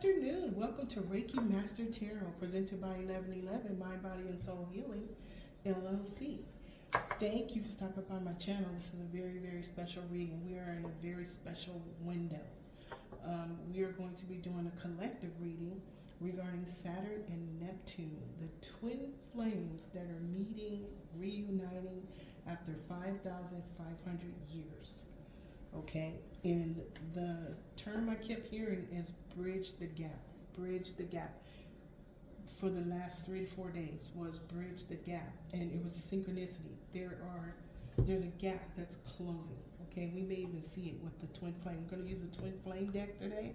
afternoon. Welcome to Reiki Master Tarot, presented by 1111 Mind, Body, and Soul Healing, LLC. Thank you for stopping by my channel. This is a very, very special reading. We are in a very special window. We are going to be doing a collective reading regarding Saturn and Neptune, the twin flames that are meeting, reuniting after 5,500 years. Okay, and the term I kept hearing is bridge the gap. Bridge the gap. For the last 3 to 4 days was bridge the gap, and it was a synchronicity. There's a gap that's closing. Okay, we may even see it with the twin flame. I'm going to use the twin flame deck today.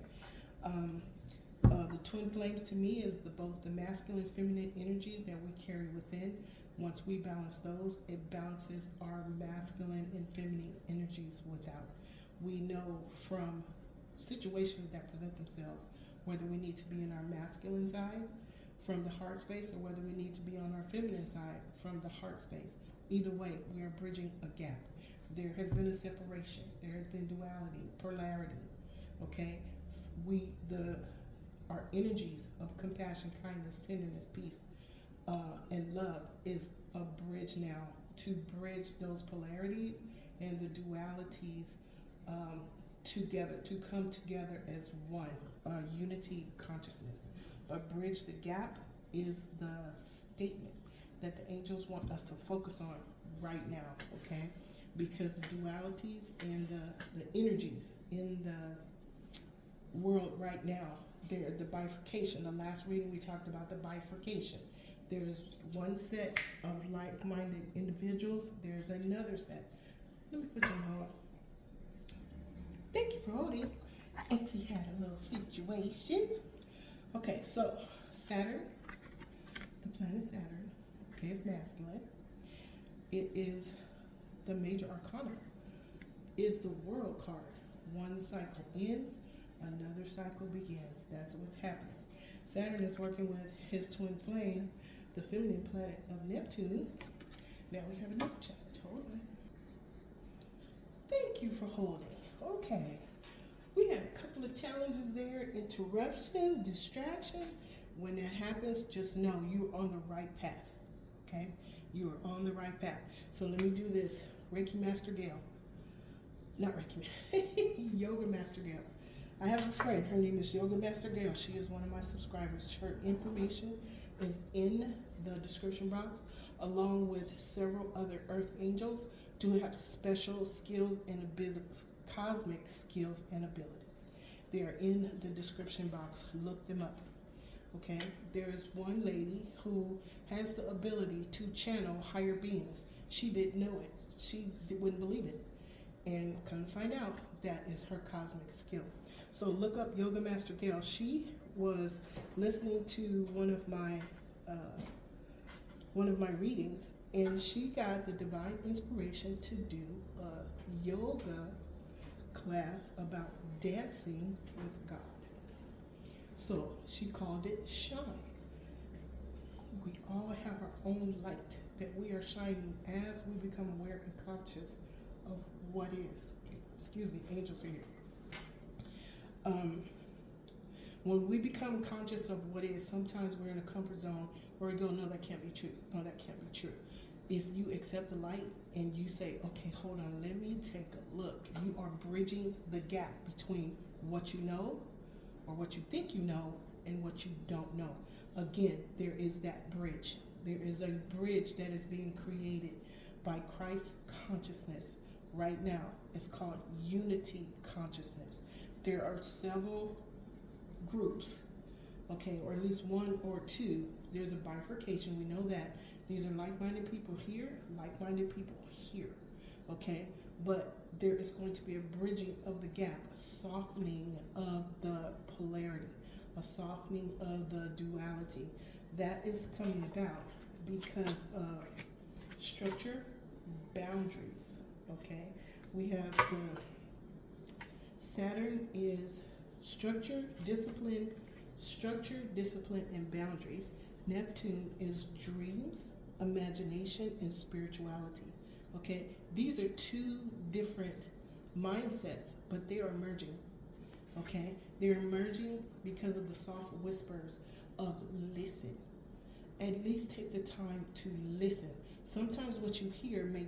The twin flames to me is both the masculine and feminine energies that we carry within. Once we balance those, it balances our masculine and feminine energies without. We know from situations that present themselves whether we need to be in our masculine side from the heart space or whether we need to be on our feminine side from the heart space. Either way, we are bridging a gap. There has been a separation. There has been duality, polarity. Okay, our energies of compassion, kindness, tenderness, peace, and love is a bridge now to bridge those polarities and the dualities together, to come together as one, unity consciousness. But bridge the gap is the statement that the angels want us to focus on right now, okay? Because the dualities and the energies in the world right now, the bifurcation. The last reading we talked about the bifurcation. There's one set of like-minded individuals. There's another set. Let me put you on hold. Thank you for holding. Exie had a little situation. Okay, so Saturn, the planet Saturn, okay, it's masculine. It is the major arcana, is the world card. One cycle ends, another cycle begins. That's what's happening. Saturn is working with his twin flame, the feminine planet of Neptune. Now we have another challenge. Hold on. Thank you for holding. Okay. We had a couple of challenges there, interruptions, distraction. When that happens, just know you're on the right path. Okay? You are on the right path. So let me do this. Reiki Master Gail. Not Reiki, Yoga Master Gail. I have a friend, her name is Yoga Master Gail. She is one of my subscribers. Her information is in the description box, along with several other earth angels who have special skills and abilities, cosmic skills and abilities. They are in the description box. Look them up. Okay? There is one lady who has the ability to channel higher beings. She didn't know it. She wouldn't believe it. And come to find out, that is her cosmic skill. So look up Yoga Master Gail. She was listening to one of my readings, and she got the divine inspiration to do a yoga class about dancing with God. So she called it Shine. We all have our own light that we are shining as we become aware and conscious of what is. Excuse me, angels are here. When we become conscious of what is, sometimes we're in a comfort zone where we go, no, that can't be true. No, that can't be true. If you accept the light and you say, okay, hold on, let me take a look. You are bridging the gap between what you know or what you think you know and what you don't know. Again, there is that bridge. There is a bridge that is being created by Christ consciousness right now. It's called unity consciousness. There are several groups, okay, or at least one or two. There's a bifurcation. We know that. These are like-minded people here, like-minded people here, okay? But there is going to be a bridging of the gap, a softening of the polarity, a softening of the duality. That is coming about because of structure, boundaries, okay? We have the Saturn is structure, discipline, and boundaries. Neptune is dreams, imagination, and spirituality. Okay, these are two different mindsets, but they are merging. Okay, They're emerging because of the soft whispers of listen. At least take the time to listen. Sometimes what you hear may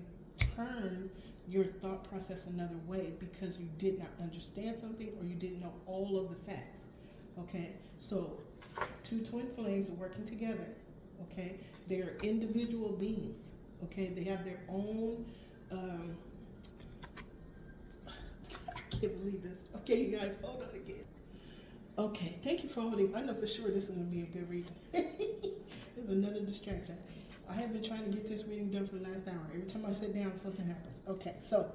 turn your thought process another way because you did not understand something or you didn't know all of the facts. Okay, so two twin flames are working together. Okay, they are individual beings. Okay, they have their own. I can't believe this. Okay, you guys, hold on again. Okay, thank you for holding. I know for sure this is going to be a good reading. There's another distraction. I have been trying to get this reading done for the last hour. Every time I sit down, something happens. Okay, so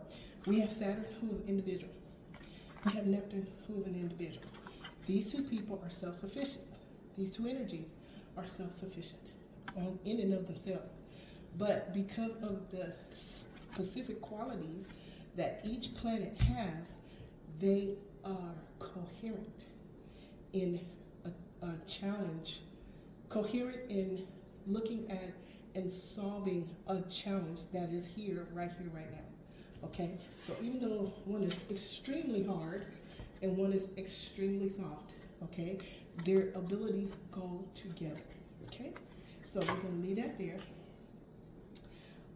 we have Saturn, who is an individual. We have Neptune, who is an individual. These two people are self-sufficient. These two energies are self-sufficient in and of themselves. But because of the specific qualities that each planet has, they are coherent in a challenge, coherent in looking at and solving a challenge that is here, right now. Okay, so even though one is extremely hard and one is extremely soft, okay, their abilities go together. Okay, so we're gonna leave that there.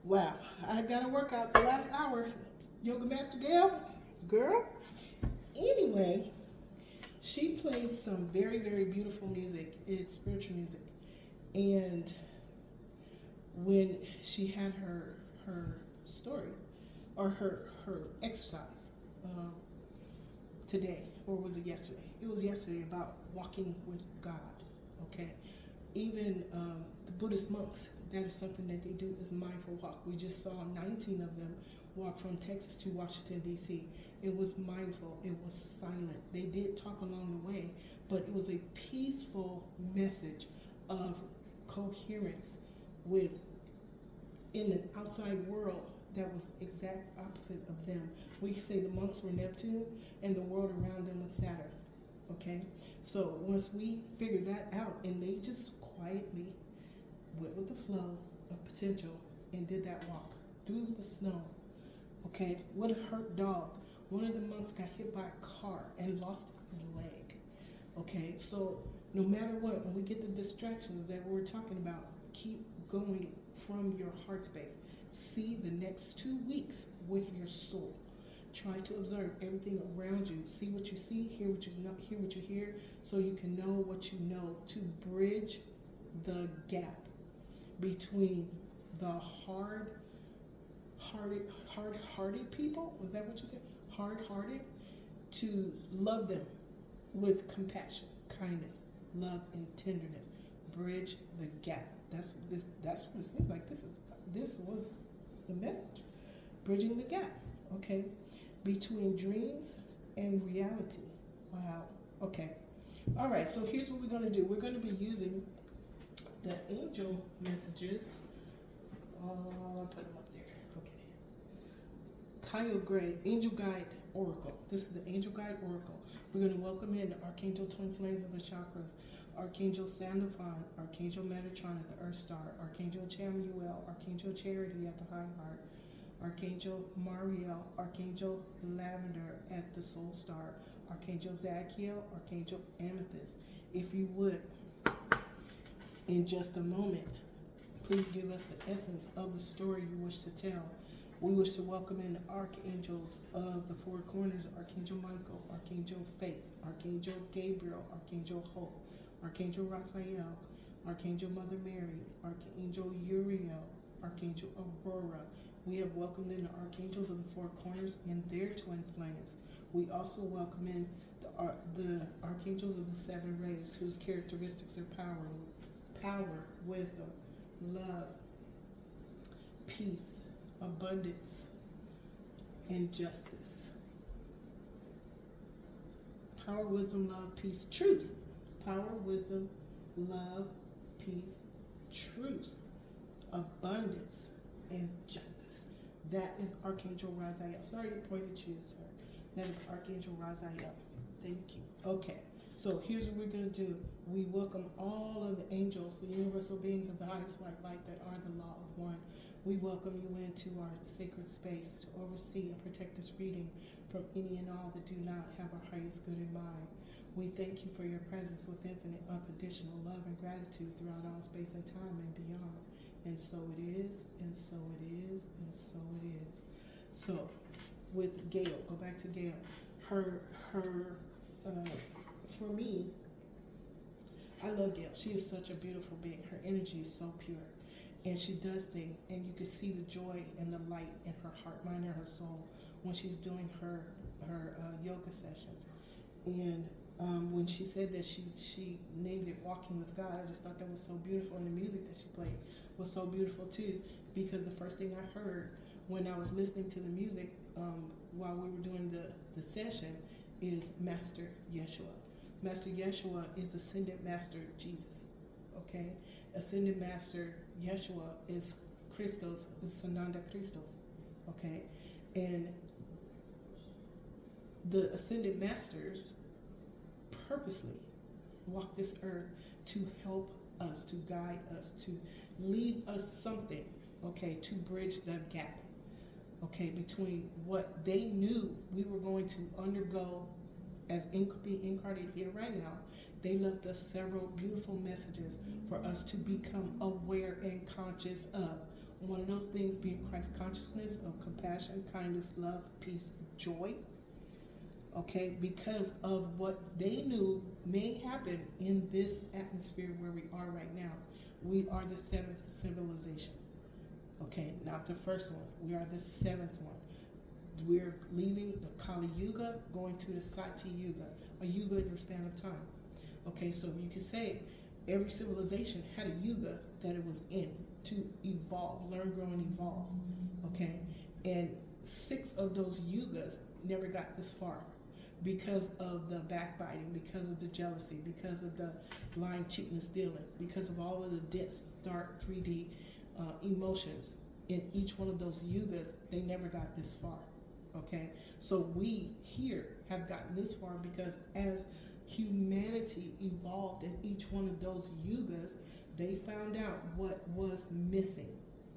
Wow, I got to work out the last hour. Yoga Master Gail, girl. Anyway, she played some very, very beautiful music. It's spiritual music. And when she had her story or her exercise today, or was it yesterday? It was yesterday about walking with God. Okay, even the Buddhist monks, that is something that they do, is mindful walk. We just saw 19 of them walk from Texas to Washington, D.C. It was mindful. It was silent. They did talk along the way, but it was a peaceful message of coherence with in an outside world that was exact opposite of them. We could say the monks were Neptune and the world around them was Saturn. Okay? So once we figured that out, and they just quietly went with the flow of potential and did that walk through the snow. Okay? What a hurt dog. One of the monks got hit by a car and lost his leg. Okay? So no matter what, when we get the distractions that we're talking about, keep going from your heart space. See the next 2 weeks with your soul. Try to observe everything around you. See what you see, hear what you know, hear what you hear, so you can know what you know to bridge the gap between the hard-hearted people. Was that what you said? Hard-hearted, to love them with compassion, kindness, love, and tenderness. Bridge the gap. That's what it seems like. This was the message. Bridging the gap. Okay, between dreams and reality. Wow. Okay. All right. So here's what we're going to do. We're going to be using the angel messages. I'll put them up there. Okay. Kyle Gray, Angel Guide Oracle. This is the Angel Guide Oracle. We're going to welcome in the Archangel Twin Flames of the Chakras, Archangel Sandalphon, Archangel Metatron at the Earth Star, Archangel Chamuel, Archangel Charity at the High Heart, Archangel Mariel, Archangel Lavender at the Soul Star, Archangel Zadkiel, Archangel Amethyst. If you would, in just a moment, please give us the essence of the story you wish to tell. We wish to welcome in the archangels of the four corners: Archangel Michael, Archangel Faith, Archangel Gabriel, Archangel Hope, Archangel Raphael, Archangel Mother Mary, Archangel Uriel, Archangel Aurora. We have welcomed in the archangels of the four corners and their twin flames. We also welcome in the archangels of the seven rays, whose characteristics are power, wisdom, love, peace, abundance, and justice. Power, wisdom, love, peace, truth. Power, wisdom, love, peace, truth, abundance, and justice. That is Archangel Raziel. Sorry to point at you, sir. That is Archangel Raziel. Thank you. Okay, so here's what we're going to do. We welcome all of the angels, the universal beings of the highest white light that are the law of one. We welcome you into our sacred space to oversee and protect this reading from any and all that do not have our highest good in mind. We thank you for your presence with infinite, unconditional love and gratitude throughout all space and time and beyond. And so it is, and so it is, and so it is. So, with Gail, go back to Gail. For me, I love Gail. She is such a beautiful being. Her energy is so pure. And she does things, and you can see the joy and the light in her heart, mind, and her soul when she's doing her yoga sessions. And when she said that she named it Walking with God, I just thought that was so beautiful. And the music that she played was so beautiful too, because the first thing I heard when I was listening to the music while we were doing the session is Master Yeshua. Master Yeshua is Ascended Master Jesus, okay? Ascended Master Yeshua is Christos, is Sananda Christos, okay? And the Ascended Masters purposely walk this earth to help us, to guide us, to leave us something, okay, to bridge the gap, okay, between what they knew we were going to undergo as being incarnated here right now. They left us several beautiful messages for us to become aware and conscious of. One of those things being Christ consciousness of compassion, kindness, love, peace, joy. Okay, because of what they knew may happen in this atmosphere where we are right now. We are the seventh civilization. Okay, not the first one. We are the seventh one. We're leaving the Kali Yuga, going to the Sati Yuga. A yuga is a span of time. Okay, so you could say every civilization had a yuga that it was in to evolve, learn, grow, and evolve. Okay, and 6 of those yugas never got this far because of the backbiting, because of the jealousy, because of the lying, cheating, and stealing, because of all of the dense, dark 3D emotions in each one of those yugas. They never got this far. Okay, so we here have gotten this far because as humanity evolved in each one of those yugas, they found out what was missing.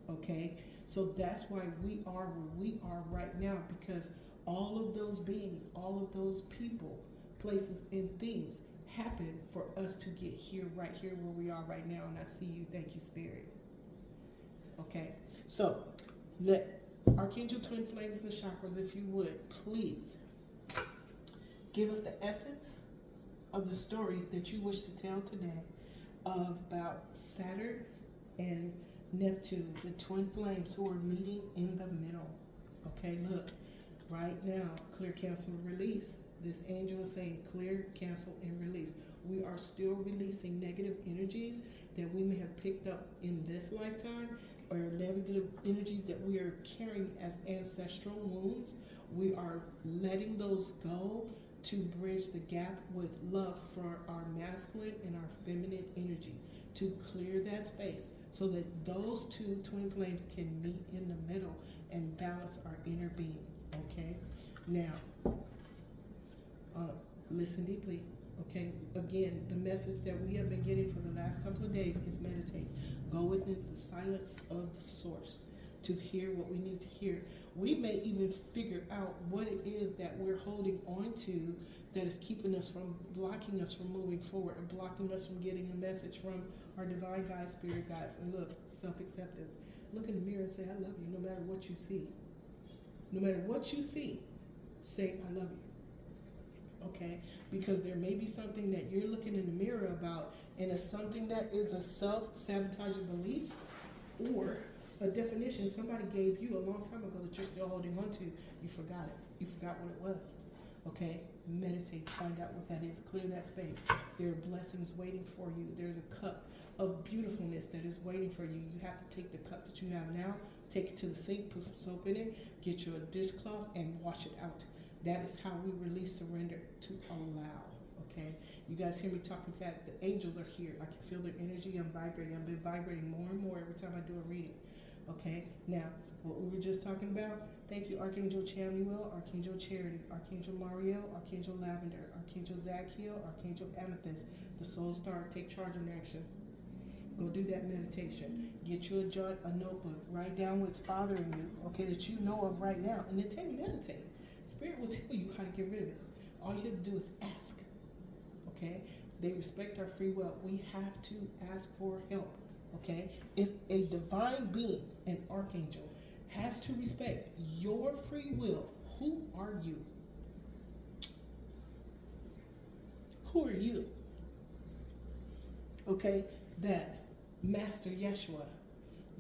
Okay, so that's why we are where we are right now, because all of those beings, all of those people, places, and things happen for us to get here, right here where we are right now. And I see you. Thank you, Spirit. Okay, so let Archangel Twin Flames and the chakras, if you would, please give us the essence of the story that you wish to tell today about Saturn and Neptune, the twin flames who are meeting in the middle. Okay, look, right now, clear, cancel, release. This angel is saying clear, cancel, and release. We are still releasing negative energies that we may have picked up in this lifetime, or negative energies that we are carrying as ancestral wounds. We are letting those go to bridge the gap with love for our masculine and our feminine energy, to clear that space so that those two twin flames can meet in the middle and balance our inner being. Okay, now listen deeply. Okay, again, the message that we have been getting for the last couple of days is meditate. Go within the silence of the source to hear what we need to hear. We may even figure out what it is that we're holding on to that is keeping us from, blocking us from moving forward, and blocking us from getting a message from our divine guides, spirit guides. And look, self-acceptance. Look in the mirror and say, I love you, no matter what you see. No matter what you see, say, I love you. Okay, because there may be something that you're looking in the mirror about, and it's something that is a self-sabotaging belief or a definition somebody gave you a long time ago that you're still holding on to. You forgot it. You forgot what it was. Okay, meditate, find out what that is, clear that space. There are blessings waiting for you. There's a cup of beautifulness that is waiting for you. You have to take the cup that you have now, take it to the sink, put some soap in it, get you a dishcloth, and wash it out. That is how we release, surrender, to allow. Okay, you guys hear me talking fast. The angels are here. I can feel their energy. I'm vibrating. I've been vibrating more and more every time I do a reading. Okay, now what we were just talking about. Thank you, Archangel Chamuel, Archangel Charity, Archangel Mariel, Archangel Lavender, Archangel Zachiel, Archangel Amethyst, the Soul Star. Take charge in action. Go do that meditation. Get you a notebook. Write down what's bothering you. Okay, that you know of right now, and then meditate. Spirit will tell you how to get rid of it. All you have to do is ask. okay? They respect our free will. We have to ask for help, okay? If a divine being, an archangel, has to respect your free will, who are you? Who are you? Okay, that Master Yeshua,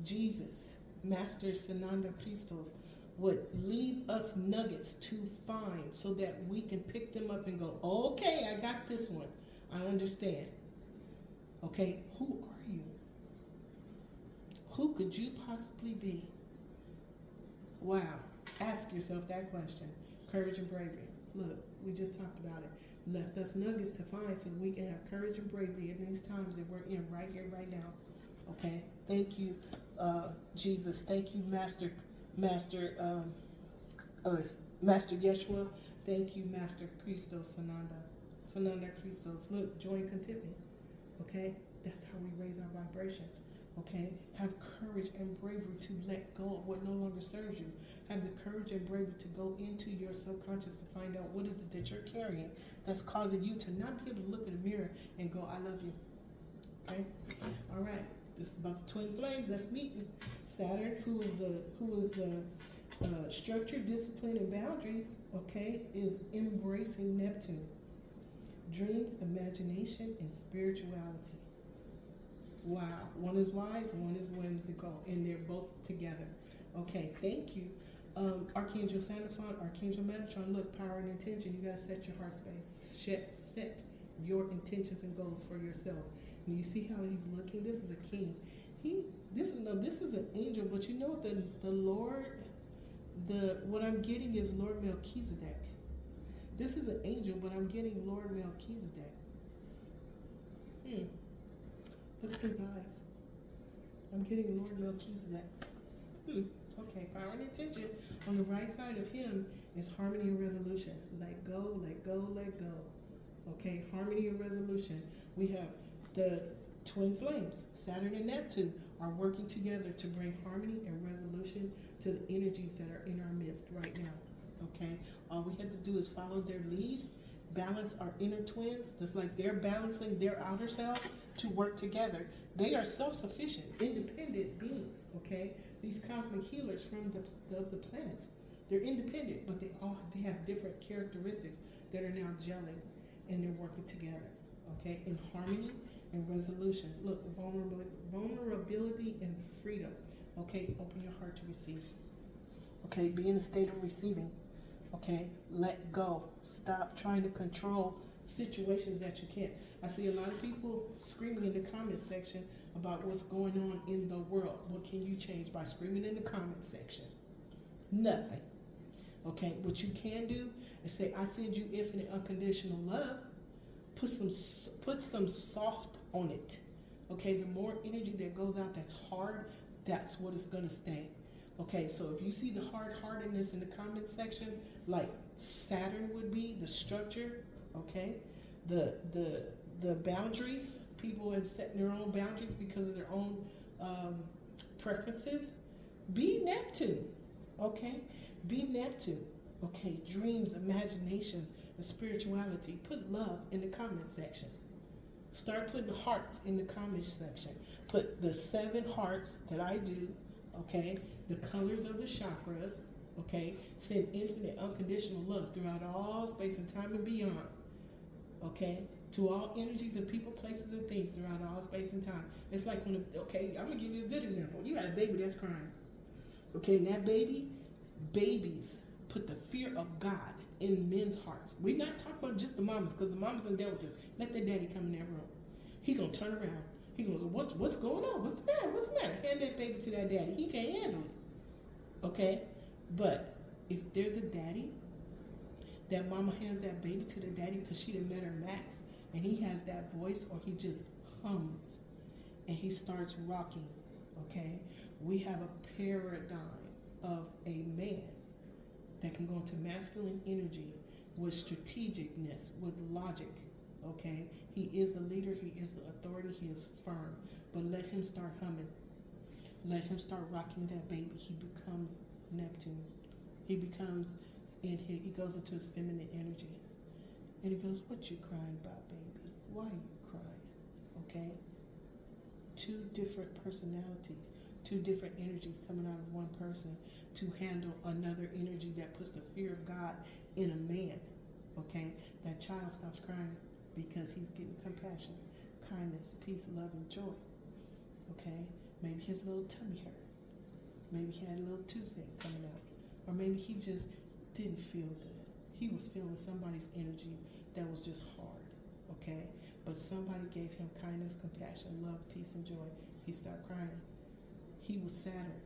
Jesus, Master Sananda Christos would leave us nuggets to find so that we can pick them up and go, okay, I got this one. I understand. Okay, who are you? Who could you possibly be? Wow. Ask yourself that question. Courage and bravery. Look, we just talked about it. Left us nuggets to find so we can have courage and bravery in these times that we're in right here, right now. Okay? Thank you, Jesus. Thank you, Master Yeshua. Thank you, Master Christos Sananda Christos. Look, joy and contentment. Okay? That's how we raise our vibration. Okay? Have courage and bravery to let go of what no longer serves you. Have the courage and bravery to go into your subconscious to find out what is it that you're carrying that's causing you to not be able to look in the mirror and go, I love you. Okay? All right. This is about the twin flames that's meeting. Saturn, who is the structure, discipline, and boundaries, okay, is embracing Neptune. Dreams, imagination, and spirituality. Wow. One is wise, one is whimsical, and they're both together. Okay, thank you. Archangel Sandalphon, Archangel Metatron, look, power and intention. You got to set your heart space. Set your intentions and goals for yourself. And you see how he's looking? This is a king. This is an angel, but you know the Lord, what I'm getting is Lord Melchizedek. This is an angel, but I'm getting Lord Melchizedek. Look at his eyes. I'm getting Lord Melchizedek. Okay, power and intention. On the right side of him is harmony and resolution. Let go, let go, let go. Okay, harmony and resolution. We have the twin flames, Saturn and Neptune, are working together to bring harmony and resolution to the energies that are in our midst right now. Okay, all we have to do is follow their lead, balance our inner twins, just like they're balancing their outer self to work together. They are self-sufficient, independent beings. Okay, these cosmic healers from the planets, they're independent, but they have different characteristics that are now gelling and they're working together. Okay, in harmony and resolution. Look, vulnerability and freedom. Okay, open your heart to receive. Okay, be in a state of receiving. Okay, let go. Stop trying to control situations that you can't. I see a lot of people screaming in the comment section about what's going on in the world. What can you change by screaming in the comment section? Nothing. Okay, what you can do is say, I send you infinite unconditional love. Put some soft on it. Okay, the more energy that goes out that's hard, that's what is going to stay. Okay, so if you see the hard-heartedness in the comment section, like Saturn would be, the structure, okay, the boundaries, people have set their own boundaries because of their own preferences. Be Neptune, okay? Be Neptune, okay? Dreams, imagination, and spirituality. Put love in the comment section. Start putting hearts in the comment section. Put the 7 hearts that I do, okay? The colors of the chakras, okay? Send infinite unconditional love throughout all space and time and beyond, okay? To all energies of people, places, and things throughout all space and time. It's like when, okay, I'm gonna give you a good example. You got a baby that's crying, okay? And that babies put the fear of God in men's hearts. We're not talking about just the mamas, because the mamas done dealt with this. Let their daddy come in that room. He gonna turn around. He goes, what's going on? What's the matter? What's the matter? Hand that baby to that daddy. He can't handle it. Okay? But if there's a daddy, that mama hands that baby to the daddy because she done met her max, and he has that voice, or he just hums and he starts rocking. Okay? We have a paradigm of a man that can go into masculine energy with strategicness, with logic. Okay? He is the leader, he is the authority, he is firm. But let him start humming. Let him start rocking that baby. He becomes Neptune. He goes into his feminine energy. And he goes, what you crying about, baby? Why are you crying? Okay? Two different personalities, two different energies coming out of one person to handle another energy that puts the fear of God in a man. Okay? That child stops crying because he's getting compassion, kindness, peace, love, and joy. Okay? Maybe his little tummy hurt. Maybe he had a little toothache coming out. Or maybe he just didn't feel good. He was feeling somebody's energy that was just hard. Okay? But somebody gave him kindness, compassion, love, peace, and joy. He stopped crying. He was Saturn.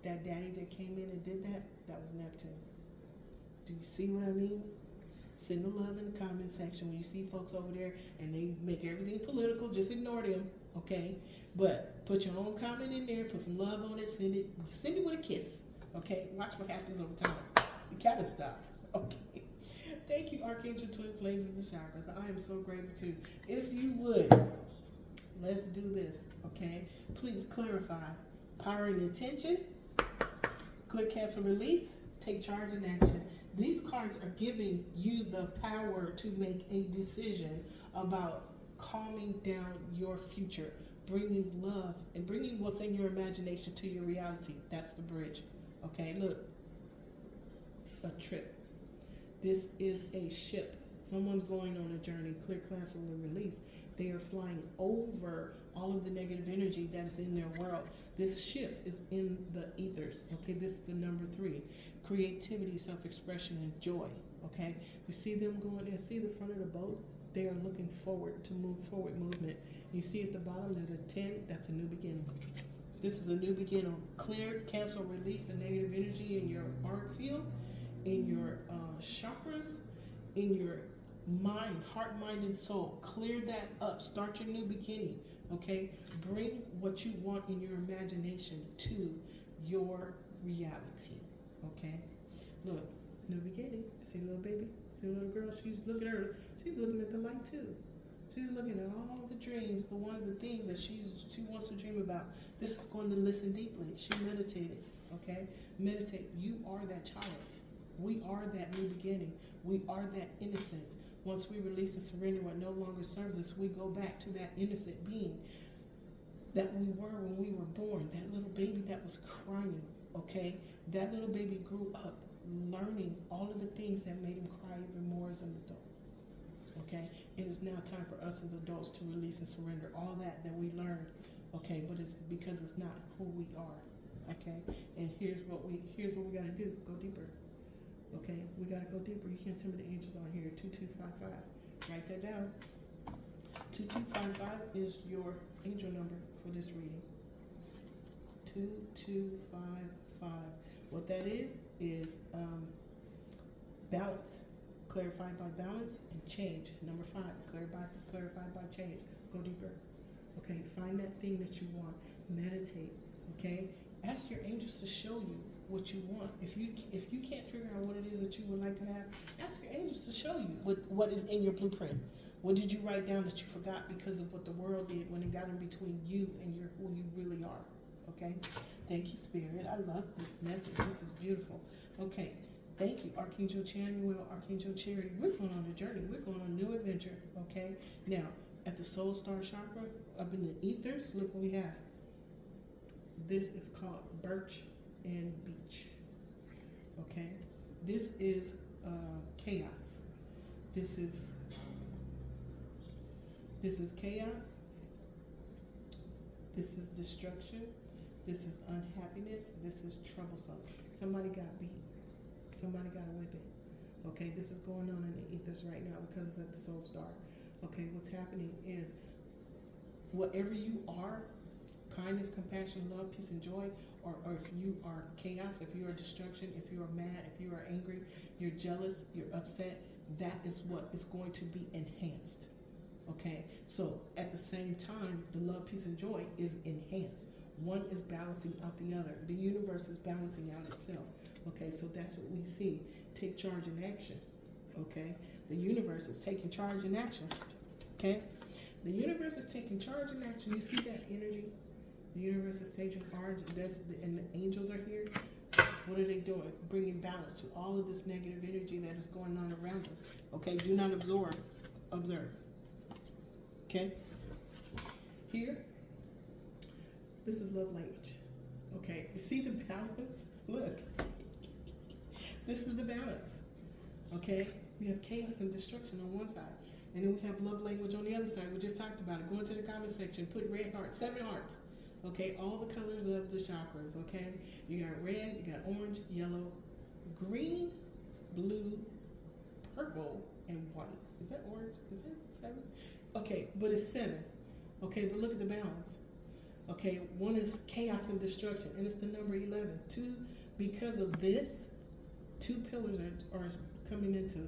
That daddy that came in and did that, that was Neptune. Do you see what I mean? Send the love in the comment section. When you see folks over there and they make everything political, just ignore them, okay? But put your own comment in there, put some love on it, send it with a kiss, okay? Watch what happens over time. You gotta stop, okay? Thank you, Archangel Twin Flames of the Chakras. I am so grateful too. If you would, let's do this, okay? Please clarify. Power and intention, clear, cancel, release, take charge and action. These cards are giving you the power to make a decision about calming down your future, bringing love and bringing what's in your imagination to your reality. That's the bridge. Okay, look, a trip. This is a ship. Someone's going on a journey, clear, cancel, and release. They are flying over all of the negative energy that is in their world. This ship is in the ethers. Okay, this is the number 3. Creativity, self-expression, and joy. Okay, you see them going there. See the front of the boat? They are looking forward to move forward movement. You see at the bottom there's a 10. That's a new beginning. This is a new beginning. Clear, cancel, release the negative energy in your auric field, in your chakras, in your mind, heart, mind, and soul. Clear that up. Start your new beginning. Okay, bring what you want in your imagination to your reality. Okay, look, new beginning. See little baby, see little girl. She's looking at her. She's looking at the light too. She's looking at all the dreams, the ones and things that she wants to dream about. This is going to listen deeply. She meditated. Okay, meditate. You are that child. We are that new beginning. We are that innocence. Once we release and surrender what no longer serves us, we go back to that innocent being that we were when we were born. That little baby that was crying, okay? That little baby grew up learning all of the things that made him cry even more as an adult, okay? It is now time for us as adults to release and surrender all that we learned, okay? But it's because it's not who we are, okay? And here's what we got to do. Go deeper. Okay, we got to go deeper. You can't tell me the angels on here. 2255. Write that down. 2255 is your angel number for this reading. 2255. What that is balance. Clarified by balance and change. Number 5. Clarified by change. Go deeper. Okay, find that thing that you want. Meditate. Okay, ask your angels to show you what you want. If you can't figure out what it is that you would like to have, ask your angels to show you what is in your blueprint. What did you write down that you forgot because of what the world did when it got in between you and who you really are? Okay? Thank you, Spirit. I love this message. This is beautiful. Okay. Thank you, Archangel Chanuel, Archangel Charity. We're going on a journey. We're going on a new adventure. Okay? Now, at the Soul Star Chakra, up in the ethers, look what we have. This is called Birch and Beach. Okay, this is chaos. This is chaos. This is destruction. This is unhappiness. This is troublesome. Somebody got beat. Somebody got a whipping. Okay, this is going on in the ethers right now because it's at the Soul Star. Okay, what's happening is whatever you are, kindness, compassion, love, peace, and joy, or if you are chaos, if you are destruction, if you are mad, if you are angry, you're jealous, you're upset, that is what is going to be enhanced. Okay, so at the same time, the love, peace, and joy is enhanced. One is balancing out the other. The universe is balancing out itself. Okay, so that's what we see. Take charge and action. Okay, the universe is taking charge and action. Okay, the universe is taking charge and action. You see that energy? The universe is taking charge, and the angels are here. What are they doing? Bringing balance to all of this negative energy that is going on around us. Okay, do not absorb. Observe. Okay? Here, this is love language. Okay? You see the balance? Look. This is the balance. Okay? We have chaos and destruction on one side. And then we have love language on the other side. We just talked about it. Go into the comment section, put red hearts, 7 hearts. Okay? All the colors of the chakras. Okay? You got red, you got orange, yellow, green, blue, purple, and white. Is that orange? Is that 7? Okay, but it's 7. Okay, but look at the balance. Okay, one is chaos and destruction, and it's the number 11. Two, because of this, 2 pillars are coming into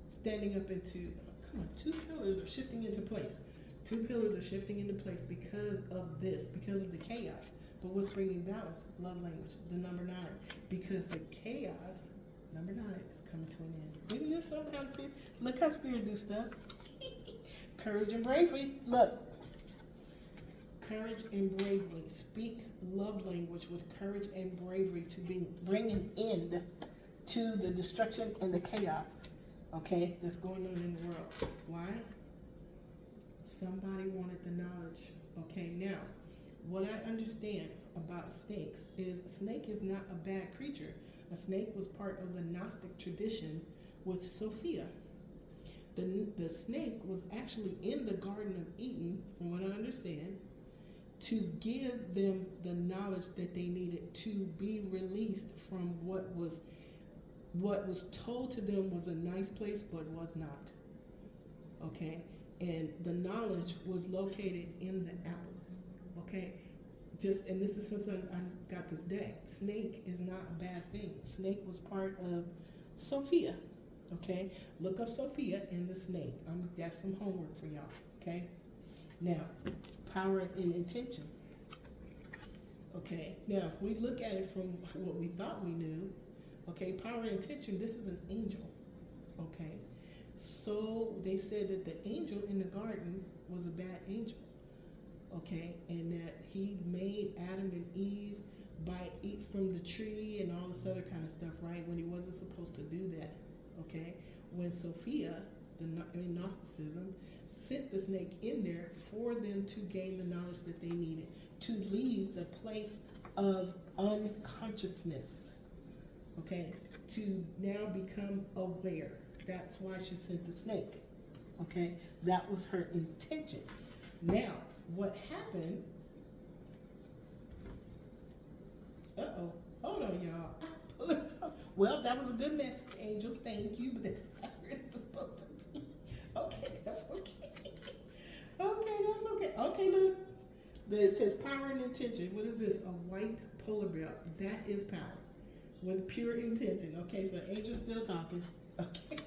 standing up into. Come on, 2 pillars are shifting into place. 2 pillars are shifting into place because of this, because of the chaos. But what's bringing balance? Love language, the number 9, because the chaos. Number 9 is coming to an end. Isn't this so happy? Look how spirits do stuff. Courage and bravery. Look. Courage and bravery. Speak love language with courage and bravery to bring an end to the destruction and the chaos, okay, that's going on in the world. Why? Somebody wanted the knowledge. Okay, now, what I understand about snakes is a snake is not a bad creature. A snake was part of the Gnostic tradition with Sophia. The snake was actually in the Garden of Eden, from what I understand, to give them the knowledge that they needed to be released from what was told to them was a nice place but was not. Okay? And the knowledge was located in the apples. Okay? And this is since I got this deck. Snake is not a bad thing. Snake was part of Sophia. Okay? Look up Sophia and the snake. That's some homework for y'all. Okay? Now, power and intention. Okay? Now, if we look at it from what we thought we knew, okay, power and intention, this is an angel. Okay? So they said that the angel in the garden was a bad angel. Okay, and that he made Adam and Eve eat from the tree and all this other kind of stuff, right? When he wasn't supposed to do that. Okay, when Sophia, in Gnosticism, sent the snake in there for them to gain the knowledge that they needed to leave the place of unconsciousness. Okay, to now become aware. That's why she sent the snake. Okay, that was her intention. Now, what happened? Hold on, y'all. Well, that was a good message, angels. Thank you, but that's not where it was supposed to be. Okay, that's okay. Okay, that's okay. Okay, look. It says power and intention. What is this? A white polar bear. That is power with pure intention. Okay, so angel's still talking. Okay.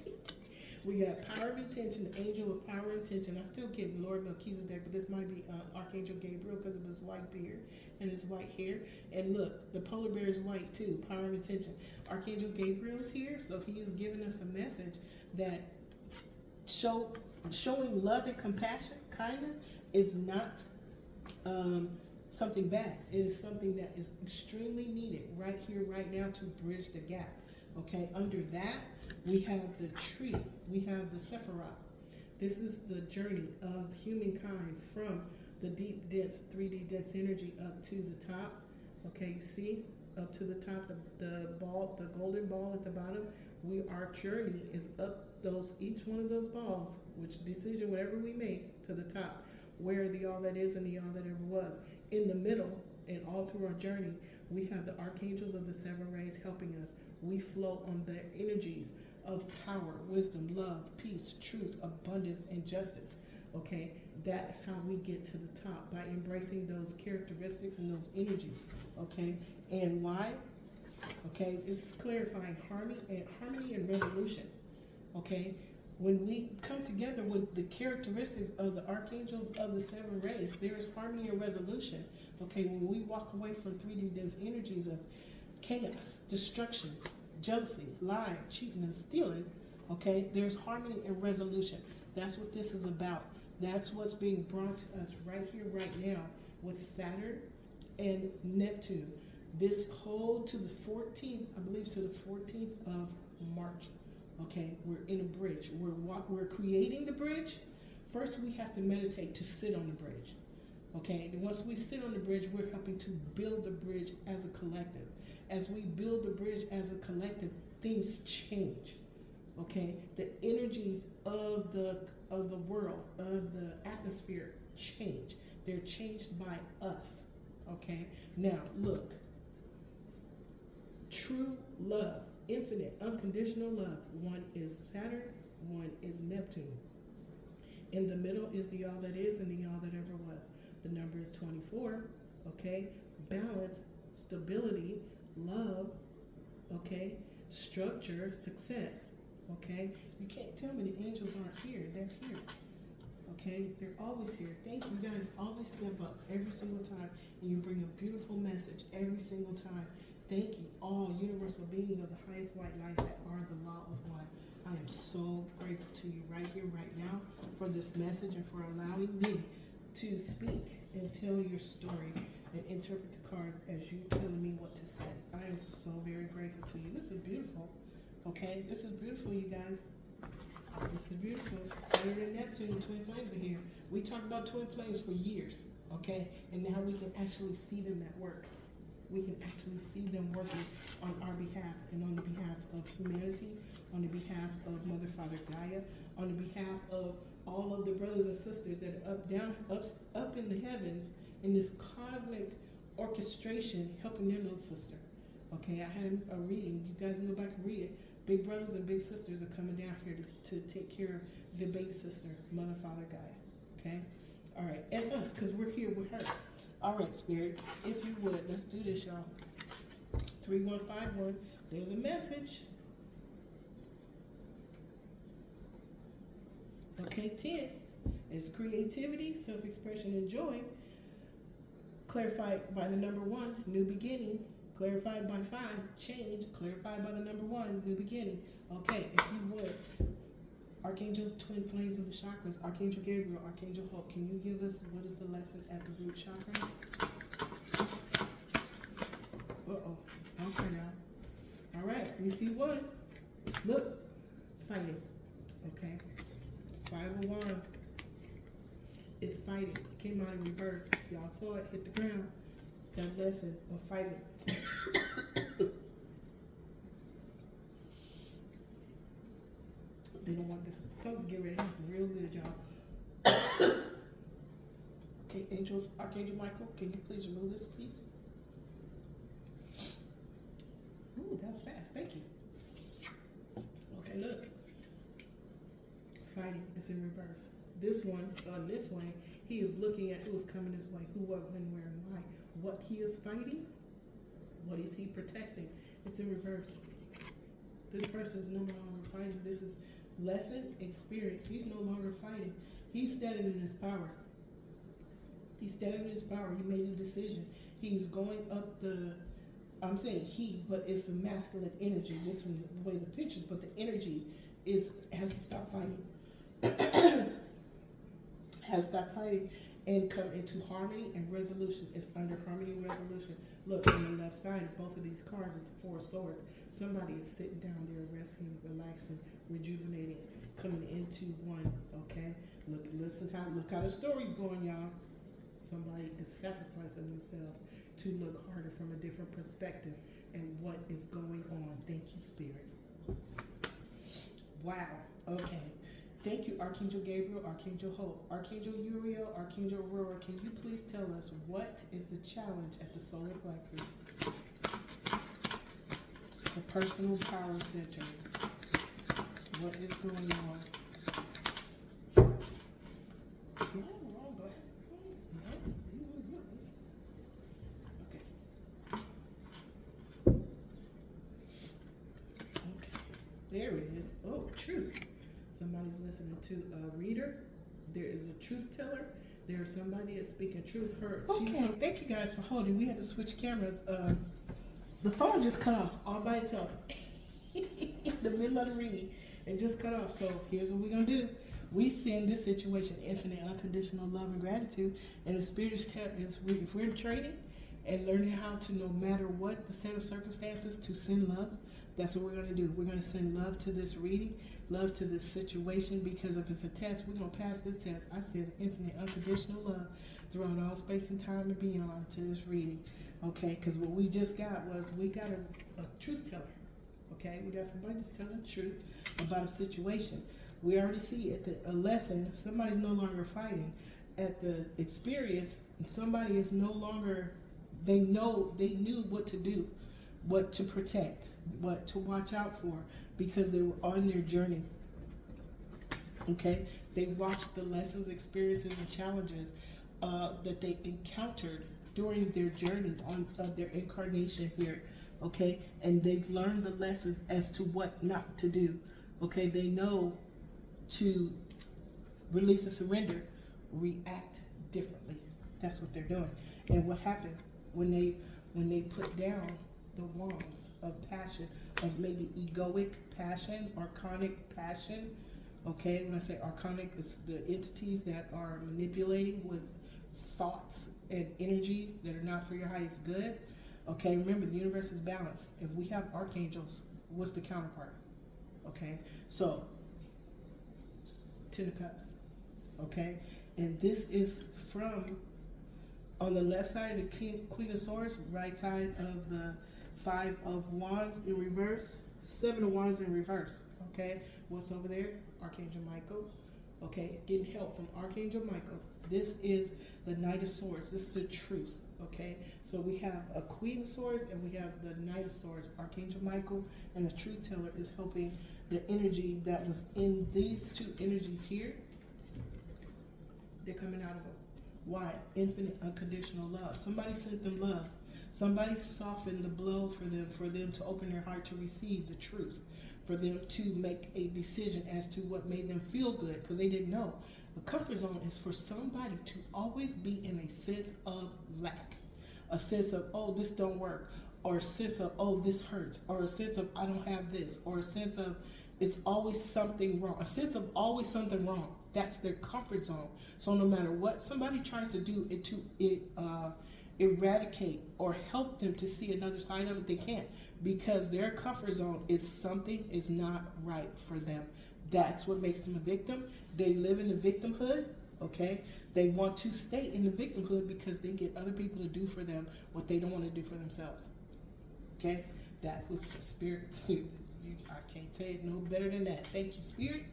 We got power of intention, the angel of power and intention. I still get Lord Melchizedek, but this might be Archangel Gabriel because of his white beard and his white hair. And look, the polar bear is white too, power of intention. Archangel Gabriel's here, so he is giving us a message that showing love and compassion, kindness, is not something bad. It is something that is extremely needed right here, right now, to bridge the gap. Okay, under that, we have the tree, we have the Sephiroth. This is the journey of humankind from the deep, dense, 3D dense energy up to the top. Okay, you see, up to the top, the ball, the golden ball at the bottom. Our journey is up each one of those balls, which decision, whatever we make, to the top, where the all that is and the all that ever was. In the middle, and all through our journey, we have the archangels of the 7 rays helping us. We flow on the energies of power, wisdom, love, peace, truth, abundance, and justice. Okay, that's how we get to the top, by embracing those characteristics and those energies. Okay, and why? Okay, this is clarifying harmony and resolution. Okay, when we come together with the characteristics of the archangels of the 7 rays, there is harmony and resolution. Okay, when we walk away from 3D dense energies of chaos, destruction, jealousy, lying, cheating, and stealing, okay, there's harmony and resolution. That's what this is about. That's what's being brought to us right here, right now, with Saturn and Neptune. This whole to the 14th, I believe, to the 14th of March. Okay, we're in a bridge. We're creating the bridge, First, we have to meditate to sit on the bridge. Okay, and once we sit on the bridge, we're helping to build the bridge as a collective. As we build the bridge as a collective, things change. Okay, the energies of the world, of the atmosphere change. They're changed by us. Okay, now look. True love, infinite, unconditional love. One is Saturn, one is Neptune. In the middle is the all that is and the all that ever was. The number is 24. Okay, balance, stability, love. Okay, structure, success. Okay, you can't tell me the angels aren't here. They're here. Okay, they're always here. Thank you. You guys always step up every single time, and you bring a beautiful message every single time. Thank you, all universal beings of the highest white light that are the law of one. I am so grateful to you right here, right now, for this message and for allowing me to speak and tell your story and interpret the cards as you telling me what to say. I am so very grateful to you. This is beautiful. Okay, this is beautiful, you guys. This is beautiful. Saturn and Neptune, twin flames are here. We talked about twin flames for years, okay? And now we can actually see them at work. We can actually see them working on our behalf and on the behalf of humanity, on the behalf of Mother, Father, Gaia, on the behalf of all of the brothers and sisters that are up in the heavens in this cosmic orchestration helping their little sister. Okay, I had a reading. You guys can go back and read it. Big brothers and big sisters are coming down here to take care of the baby sister, Mother, Father, Gaia. Okay? All right, and us, because we're here with her. All right, Spirit, if you would, let's do this, y'all. 3151, there's a message. Okay, 10 is creativity, self-expression, and joy. Clarified by the number 1, new beginning. Clarified by 5, change. Clarified by the number 1, new beginning. Okay, if you would, Archangels, twin flames of the chakras, Archangel Gabriel, Archangel Hope, can you give us what is the lesson at the root chakra? Uh-oh. Okay, now. All right, we see 1. Look, fighting. Okay. 5 of Wands. It's fighting. It came out in reverse. Y'all saw it hit the ground. That lesson of fighting. They don't want this. Something to get ready to happen real good, y'all. Okay, angels, Archangel Michael, can you please remove this, please? Ooh, that was fast. Thank you. Okay, look. Fighting is in reverse. This one, on this way, he is looking at who is coming this way, who, what, when, where, and why. What he is fighting, what is he protecting? It's in reverse. This person is no longer fighting. This is lesson, experience. He's no longer fighting. He's standing in his power. He's standing in his power. He made a decision. He's going up the, I'm saying he, but it's a masculine energy, just from the way the pictures, but the energy has to stop fighting. Has stopped fighting and come into harmony and resolution. It's under harmony and resolution. Look, on the left side of both of these cards is the 4 of Swords. Somebody is sitting down there, resting, relaxing, rejuvenating, coming into one, okay? Look how the story's going, y'all. Somebody is sacrificing themselves to look harder from a different perspective and what is going on. Thank you, Spirit. Wow, okay. Thank you, Archangel Gabriel, Archangel Hope, Archangel Uriel, Archangel Aurora. Can you please tell us what is the challenge at the solar plexus? The personal power center. What is going on? Do I have the wrong glasses? No, these are the good ones. Okay. Okay. There it is. Oh, truth. Somebody's listening to a reader. There is a truth teller. There's somebody that's speaking truth. Okay, thank you guys for holding. We had to switch cameras. The phone just cut off all by itself in the middle of the reading. It just cut off. So here's what we're going to do. We send this situation infinite, unconditional love and gratitude. And the Spirit is telling us, if we're trading and learning how to, no matter what the set of circumstances, to send love, That's what we're going to do. We're going to send love to this reading, love to this situation, because if it's a test, we're going to pass this test. I send infinite unconditional love throughout all space and time and beyond to this reading. Okay, because what we just got was, we got a truth teller. Okay, we got somebody that's telling the truth about a situation. We already see at a lesson, somebody's no longer fighting. At the experience, somebody is no longer, they knew what to do, what to protect, what to watch out for, because they were on their journey. Okay, they watched the lessons, experiences, and challenges that they encountered during their journey on their incarnation here. Okay, and they've learned the lessons as to what not to do. Okay, they know to release and surrender, react differently. That's what they're doing. And what happened when they put down the wands of passion, of maybe egoic passion, archonic passion. Okay, when I say archonic, it's the entities that are manipulating with thoughts and energies that are not for your highest good. Okay, remember, the universe is balanced. If we have archangels, what's the counterpart? Okay, so Ten of Cups. Okay, and this is from, on the left side of the Queen of Swords, right side of the Five of Wands in reverse, Seven of Wands in reverse. Okay, what's over there? Archangel Michael. Okay, getting help from Archangel Michael. This is the Knight of Swords. This is the truth. Okay, so we have a Queen of Swords and we have the Knight of Swords, Archangel Michael, and the Truth Teller is helping the energy that was in these two energies here. They're coming out of them. Why? Infinite unconditional love. Somebody sent them love. Somebody softened the blow for them to open their heart to receive the truth, for them to make a decision as to what made them feel good, because they didn't know. The comfort zone is for somebody to always be in a sense of lack, a sense of, oh, this don't work, or a sense of, oh, this hurts, or a sense of, I don't have this, or a sense of, it's always something wrong, a sense of always something wrong. That's their comfort zone. So no matter what somebody tries to do to eradicate or help them to see another side of it, they can't, because their comfort zone is something is not right for them. That's what makes them a victim. They live in the victimhood, okay? They want to stay in the victimhood because they get other people to do for them what they don't want to do for themselves, okay? That was Spirit. I can't say it no better than that. Thank you, Spirit.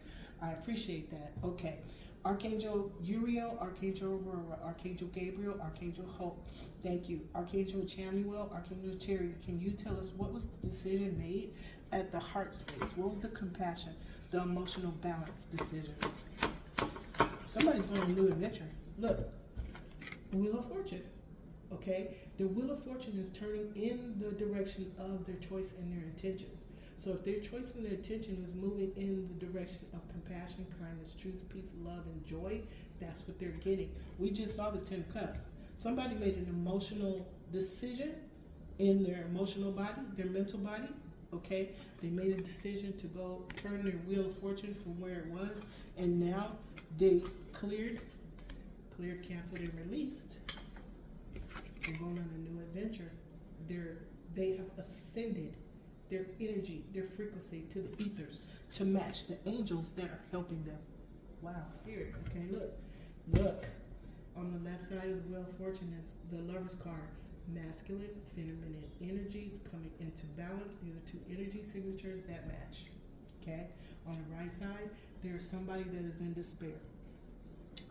I appreciate that. Okay. Archangel Uriel, Archangel Aurora, Archangel Gabriel, Archangel Hope. Thank you. Archangel Chamuel, Archangel Terry. Can you tell us what was the decision made at the heart space? What was the compassion, the emotional balance decision? Somebody's going on a new adventure. Look, Wheel of Fortune. Okay? The Wheel of Fortune is turning in the direction of their choice and their intentions. So if their choice and their intention is moving in the direction of compassion, kindness, truth, peace, love, and joy, that's what they're getting. We just saw the 10 of Cups. Somebody made an emotional decision in their emotional body, their mental body, okay? They made a decision to go turn their Wheel of Fortune from where it was, and now they cleared, canceled, and released. They're going on a new adventure. They have ascended their energy, their frequency to the ethers to match the angels that are helping them. Wow, Spirit. Okay, look. On the left side of the Wheel of Fortune is the Lover's card. Masculine, feminine energies coming into balance. These are two energy signatures that match. Okay? On the right side, there's somebody that is in despair.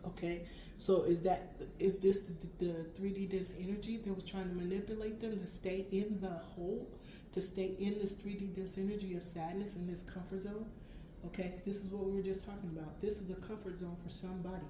Okay? So is this the 3D dense energy that was trying to manipulate them to stay in the hole? To stay in this 3D dense energy of sadness in this comfort zone? Okay, this is what we were just talking about. This is a comfort zone for somebody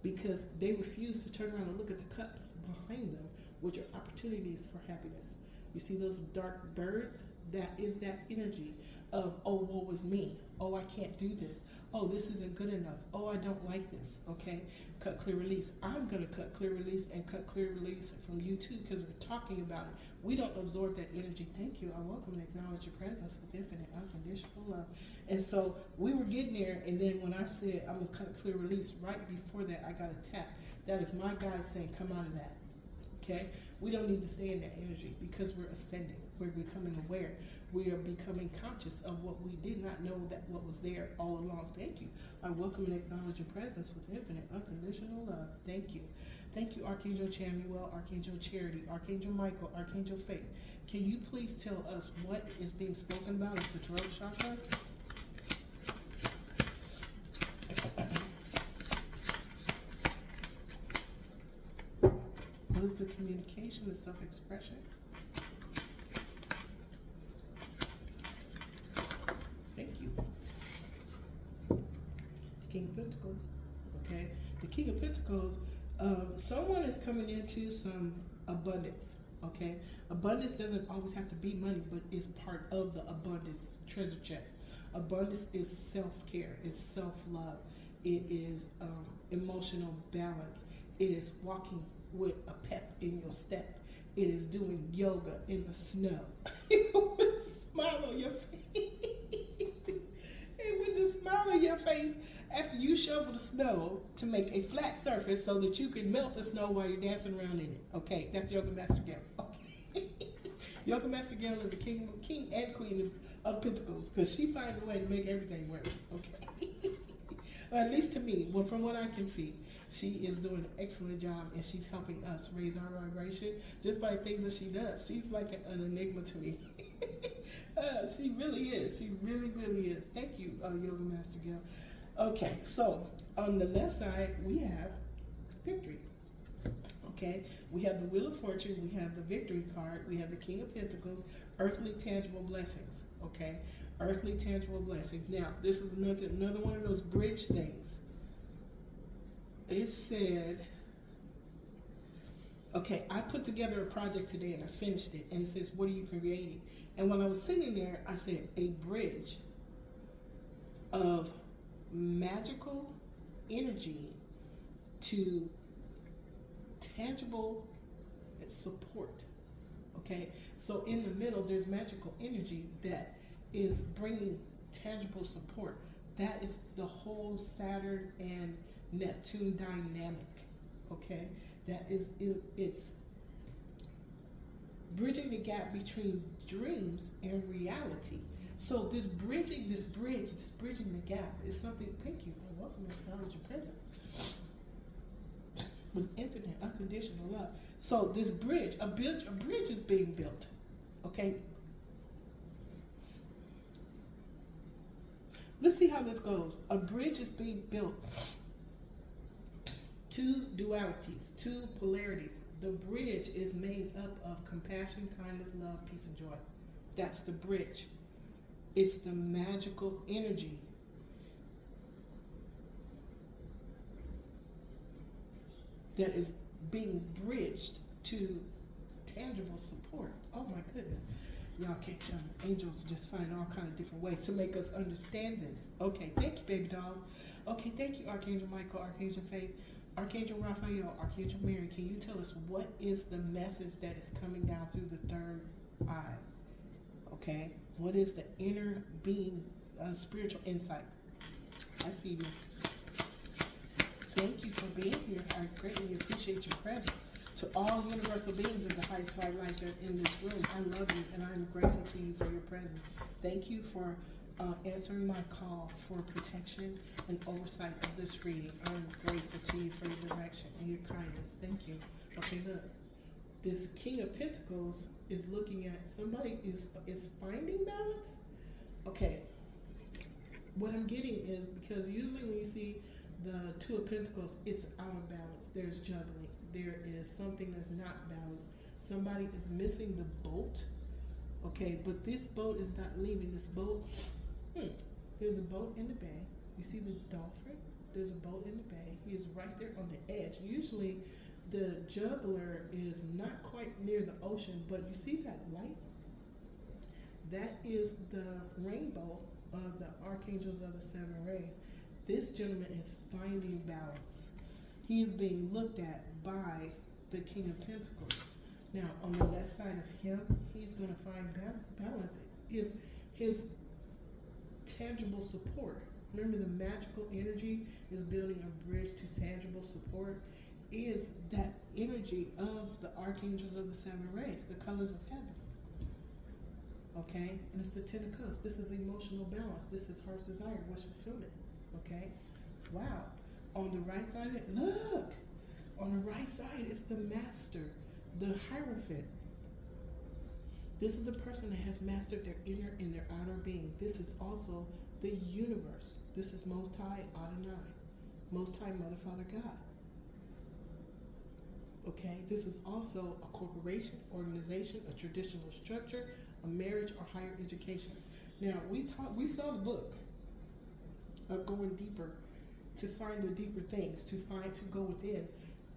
because they refuse to turn around and look at the cups behind them, which are opportunities for happiness. You see those dark birds? That is that energy of, oh, woe is me. Oh, I can't do this. Oh, this isn't good enough. Oh, I don't like this. Okay, cut, clear, release. I'm going to cut, clear, release, and cut, clear, release from you too because we're talking about it. We don't absorb that energy. Thank you. I welcome and acknowledge your presence with infinite unconditional love. And so we were getting there, and then when I said I'm going to cut, clear, release, right before that, I got a tap. That is my guide saying, come out of that. Okay? We don't need to stay in that energy because we're ascending. We're becoming aware. We are becoming conscious of what we did not know that what was there all along. Thank you. I welcome and acknowledge your presence with infinite unconditional love. Thank you. Thank you, Archangel Chamuel, Archangel Charity, Archangel Michael, Archangel Faith. Can you please tell us what is being spoken about at the throat chakra? What is the communication, the self-expression? Thank you. The King of Pentacles. Okay. The King of Pentacles, someone is coming into some abundance. Okay. Abundance doesn't always have to be money, but is part of the abundance treasure chest. Abundance is self-care, it's self-love, it is emotional balance, it is walking with a pep in your step, it is doing yoga in the snow with a smile on your face. And with a smile on your face after you shovel the snow to make a flat surface so that you can melt the snow while you're dancing around in it. Okay, that's Yoga Master Gail. Okay. Yoga Master Gail is the king and queen of Pentacles, because she finds a way to make everything work. Okay. Or at least to me, well, from what I can see, she is doing an excellent job, and she's helping us raise our vibration just by the things that she does. She's like an enigma to me. She really is. She really, really is. Thank you, Yoga Master Gail. Okay, so on the left side, we have victory. Okay, we have the Wheel of Fortune, we have the Victory card, we have the King of Pentacles, earthly tangible blessings. Okay, earthly tangible blessings. Now, this is another one of those bridge things. It said, okay, I put together a project today and I finished it, and it says, what are you creating? And when I was sitting there, I said, a bridge of magical energy to tangible support. Okay, so in the middle, there's magical energy that is bringing tangible support. That is the whole Saturn and Neptune dynamic. Okay, that is it's bridging the gap between dreams and reality. So this bridging the gap is something. Thank you, and welcome to acknowledge your presence with infinite unconditional love. So this bridge, a bridge is being built. Okay. Let's see how this goes. A bridge is being built. Two dualities, two polarities. The bridge is made up of compassion, kindness, love, peace, and joy. That's the bridge. It's the magical energy. That is being bridged to tangible support. Oh my goodness. Y'all can't tell me. Angels just find all kind of different ways to make us understand this. Okay, thank you, baby dolls. Okay, thank you, Archangel Michael, Archangel Faith, Archangel Raphael, Archangel Mary. Can you tell us what is the message that is coming down through the third eye? Okay, what is the inner being, spiritual insight? I see you. Thank you for being here. I greatly appreciate your presence. To all universal beings of the highest white light that are in this room, I love you and I'm grateful to you for your presence. Thank you for answering my call for protection and oversight of this reading. I'm grateful to you for your direction and your kindness. Thank you. Okay, look. This King of Pentacles is looking at somebody is finding balance. Okay. What I'm getting is, because usually when you see the Two of Pentacles, it's out of balance. There's juggling. There is something that's not balanced. Somebody is missing the boat. Okay, but this boat is not leaving. This boat, there's a boat in the bay. You see the dolphin? There's a boat in the bay. He is right there on the edge. Usually the juggler is not quite near the ocean, but you see that light? That is the rainbow of the archangels of the seven rays. This gentleman is finding balance. He's being looked at by the King of Pentacles. Now, on the left side of him, he's going to find balance. His tangible support. Remember, the magical energy is building a bridge to tangible support. Is that energy of the archangels of the seven rays, the colors of heaven. Okay? And it's the Ten of Cups. This is emotional balance. This is heart's desire, wish fulfillment. Okay? Wow. On the right side of it, look! On the right side, it's the Master, the Hierophant. This is a person that has mastered their inner and their outer being. This is also the universe. This is Most High Adonai, Most High Mother, Father, God. Okay, this is also a corporation, organization, a traditional structure, a marriage, or higher education. Now, we saw the book of going deeper to find the deeper things, to go within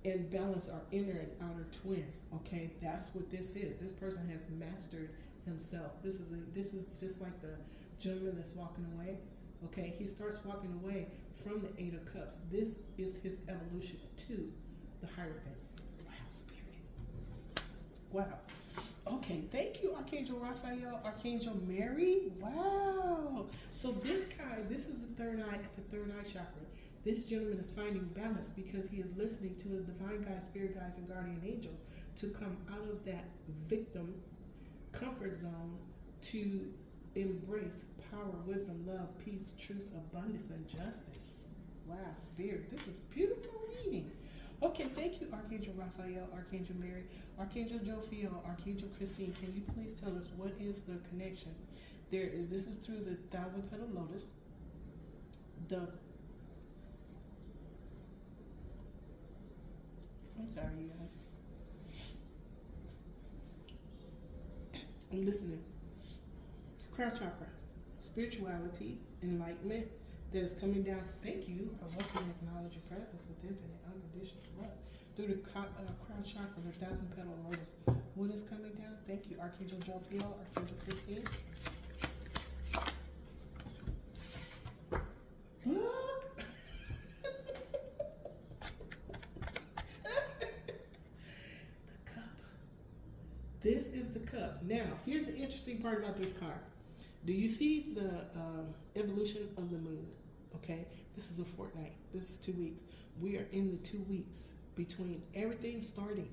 and balance our inner and outer twin. Okay, that's what this is. This person has mastered himself. This is just like the gentleman that's walking away. Okay, he starts walking away from the Eight of Cups. This is his evolution to the Hierophant. Wow, Spirit. Wow. Okay, thank you, Archangel Raphael, Archangel Mary. Wow. So this guy, this is the third eye at the third eye chakra. This gentleman is finding balance because he is listening to his divine guides, spirit guides, and guardian angels to come out of that victim comfort zone to embrace power, wisdom, love, peace, truth, abundance, and justice. Wow, Spirit, this is beautiful reading. Okay, thank you, Archangel Raphael, Archangel Mary, Archangel Jophiel, Archangel Christine. Can you please tell us what is the connection? This is through the 1,000-petal lotus. I'm sorry, you guys. I'm listening. Crown chakra, spirituality, enlightenment that is coming down. Thank you. I welcome and acknowledge your presence with infinite, unconditional love. Through the crown chakra, the 1,000-petal lotus. What is coming down? Thank you, Archangel Jophiel, Archangel Christine. Look! The cup. This is the cup. Now, here's the interesting part about this card. Do you see the evolution of the moon? Okay, this is a fortnight. This is 2 weeks. We are in the 2 weeks between everything starting.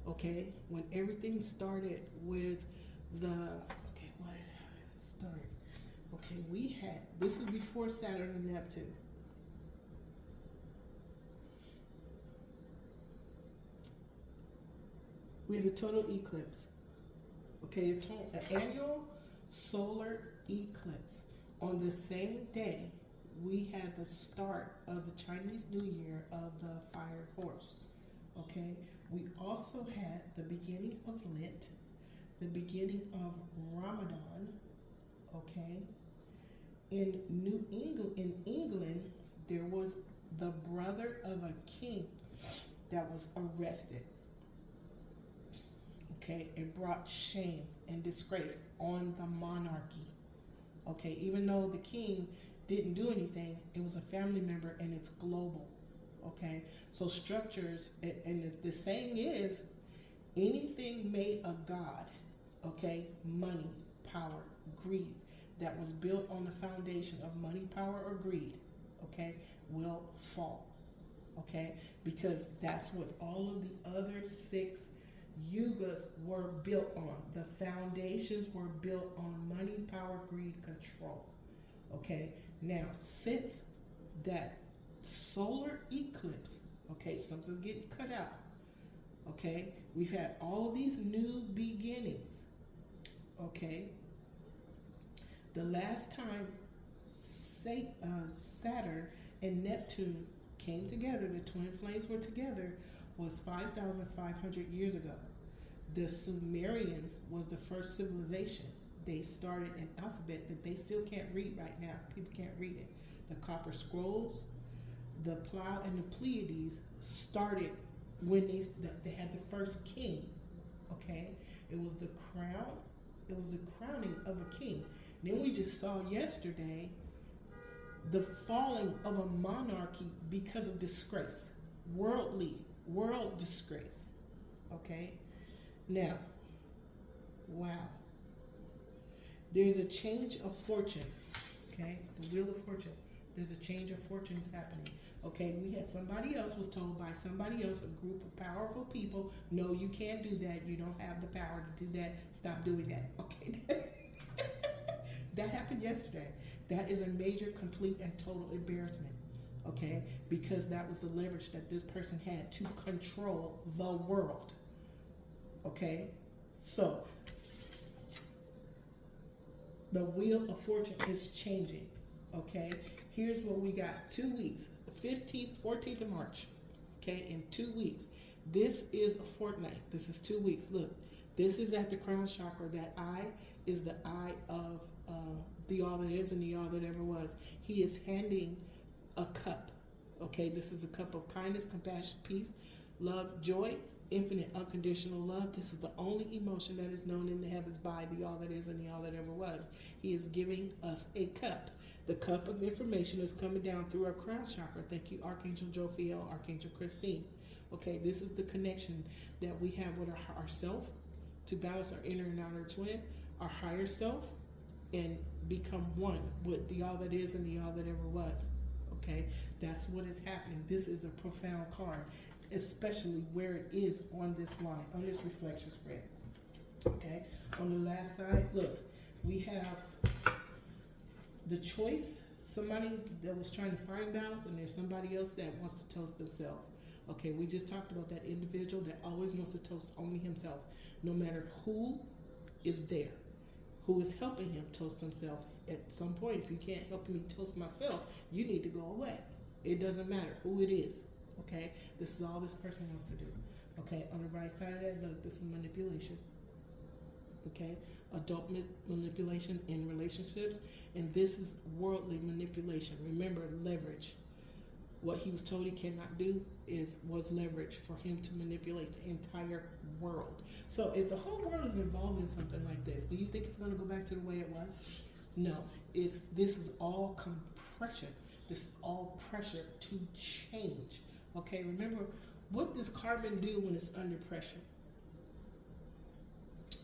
Okay, when everything started with how does it start? Okay, this is before Saturn and Neptune. We have the total eclipse. Okay, an annual solar eclipse. On the same day, we had the start of the Chinese New Year of the fire horse. Okay, we also had the beginning of Lent, the beginning of Ramadan. Okay, in England, there was the brother of a king that was arrested. Okay, it brought shame and disgrace on the monarchy. Okay, even though the king didn't do anything, it was a family member and it's global. Okay, so structures, and the saying is, anything made a god, okay, money, power, greed, that was built on the foundation of money, power, or greed, okay, will fall. Okay, because that's what all of the other 6 yugas were built on. The foundations were built on money, power, greed, control. Okay, now since that solar eclipse, okay, something's getting cut out. Okay, we've had all of these new beginnings. Okay, the last time Saturn and Neptune came together, the twin flames were together, was 5,500 years ago. The Sumerians was the first civilization. They started an alphabet that they still can't read right now. People can't read it. The Copper Scrolls, the Plow, and the Pleiades started when they had the first king. Okay, it was the crown. It was the crowning of a king. Then we just saw yesterday the falling of a monarchy because of disgrace, world disgrace. Okay, now, wow. There's a change of fortune. Okay, the wheel of fortune. There's a change of fortunes happening. Okay, we had somebody else was told by somebody else, a group of powerful people, no, you can't do that. You don't have the power to do that. Stop doing that. Okay. That happened yesterday. That is a major, complete, and total embarrassment. Okay, because that was the leverage that this person had to control the world. Okay, so the wheel of fortune is changing. Okay, here's what we got: 2 weeks, 15th, 14th of March. Okay, in 2 weeks. This is a fortnight. This is 2 weeks. Look, this is at the crown chakra. That eye is the eye of the all that is and the all that ever was. He is handing a cup. Okay, this is a cup of kindness, compassion, peace, love, joy, infinite unconditional love. This is the only emotion that is known in the heavens by the all that is and the all that ever was. He is giving us a cup. The cup of information is coming down through our crown chakra. Thank you, Archangel Jophiel, Archangel Christine. Okay, this is the connection that we have with our self to balance our inner and outer twin, our higher self, and become one with the all that is and the all that ever was. Okay, that's what is happening. This is a profound card, especially where it is on this line, on this reflection spread. Okay, on the last side, look, we have the choice, somebody that was trying to find balance, and there's somebody else that wants to toast themselves. Okay, we just talked about that individual that always wants to toast only himself, no matter who is there, who is helping him toast himself. At some point, if you can't help me toast myself, you need to go away. It doesn't matter who it is. Okay, this is all this person wants to do. Okay, on the right side of that, look, this is manipulation. Okay, adult manipulation in relationships, and this is worldly manipulation. Remember, leverage. What he was told he cannot do was leverage for him to manipulate the entire world. So if the whole world is involved in something like this, do you think it's going to go back to the way it was? No, this is all compression. This is all pressure to change. Okay, remember, what does carbon do when it's under pressure?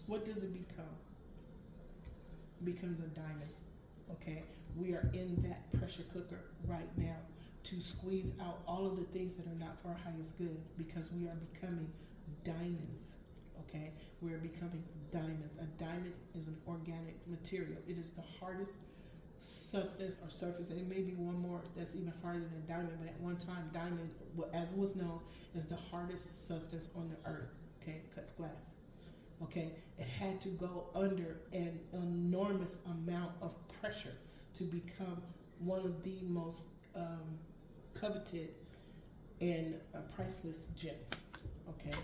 What does it become? It becomes a diamond. Okay, we are in that pressure cooker right now to squeeze out all of the things that are not for our highest good, because we are becoming diamonds. Okay, we are becoming diamonds. A diamond is an organic material. It is the hardest substance or surface, and it may be one more that's even harder than a diamond, but at one time, diamond, as was known, is the hardest substance on the earth. Okay, it cuts glass. Okay, it had to go under an enormous amount of pressure to become one of the most coveted and priceless gems. Okay,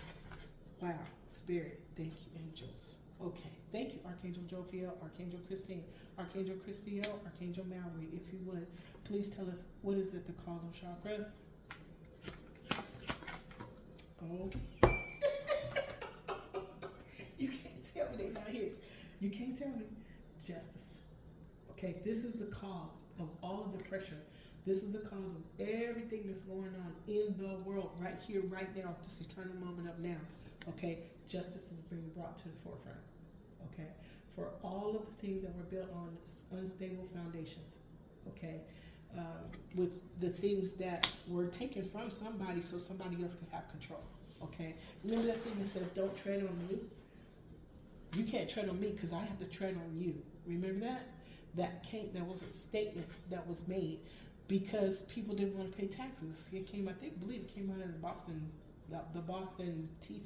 wow, spirit, thank you, angels. Okay, thank you, Archangel Jophiel, Archangel Christine, Archangel Christiel, Archangel Mallory. If you would, please tell us, what is it, the causal chakra? Okay. You can't tell me they're not here. You can't tell me. Justice. Okay, this is the cause of all of the pressure. This is the cause of everything that's going on in the world right here, right now, this eternal moment of now. Okay, justice is being brought to the forefront. Okay, for all of the things that were built on unstable foundations. Okay, with the things that were taken from somebody so somebody else could have control. Okay, remember that thing that says, "Don't tread on me." You can't tread on me because I have to tread on you. Remember that? That was a statement that was made because people didn't want to pay taxes. It came, I believe it came out of the Boston Tea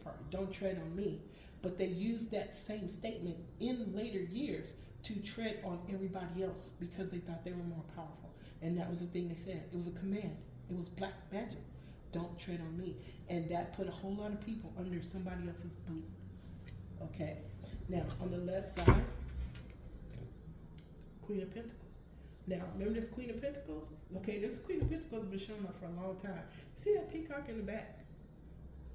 Party. Don't tread on me. But they used that same statement in later years to tread on everybody else because they thought they were more powerful. And that was the thing they said. It was a command. It was black magic. Don't tread on me. And that put a whole lot of people under somebody else's boot. Okay. Now, on the left side, Queen of Pentacles. Now, remember this Queen of Pentacles? Okay, this Queen of Pentacles has been showing up for a long time. See that peacock in the back?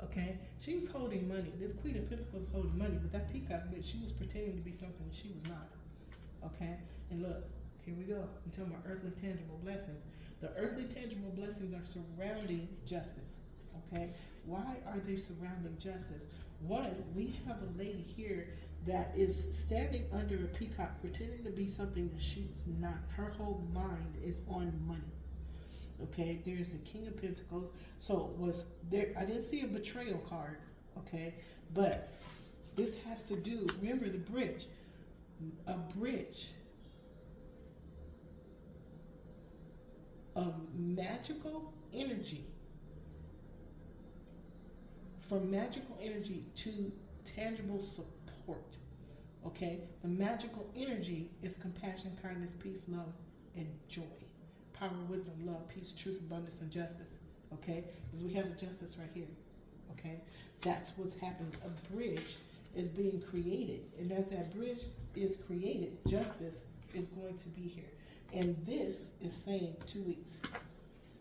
Okay, she was holding money. This Queen of Pentacles was holding money, but that peacock, she was pretending to be something she was not. Okay, and look, here we go. We're talking about earthly tangible blessings. The earthly tangible blessings are surrounding justice. Okay, why are they surrounding justice? One, we have a lady here that is standing under a peacock, pretending to be something that she's not. Her whole mind is on money. Okay, there's the King of Pentacles. So was there? I didn't see a betrayal card. Okay, but this has to do. Remember the bridge. a bridge of magical energy, from magical energy to tangible support. Okay? The magical energy is compassion, kindness, peace, love, and joy. Power, wisdom, love, peace, truth, abundance, and justice. Okay? Because we have the justice right here. Okay? That's what's happening. A bridge is being created. And as that bridge is created, justice is going to be here. And this is saying 2 weeks.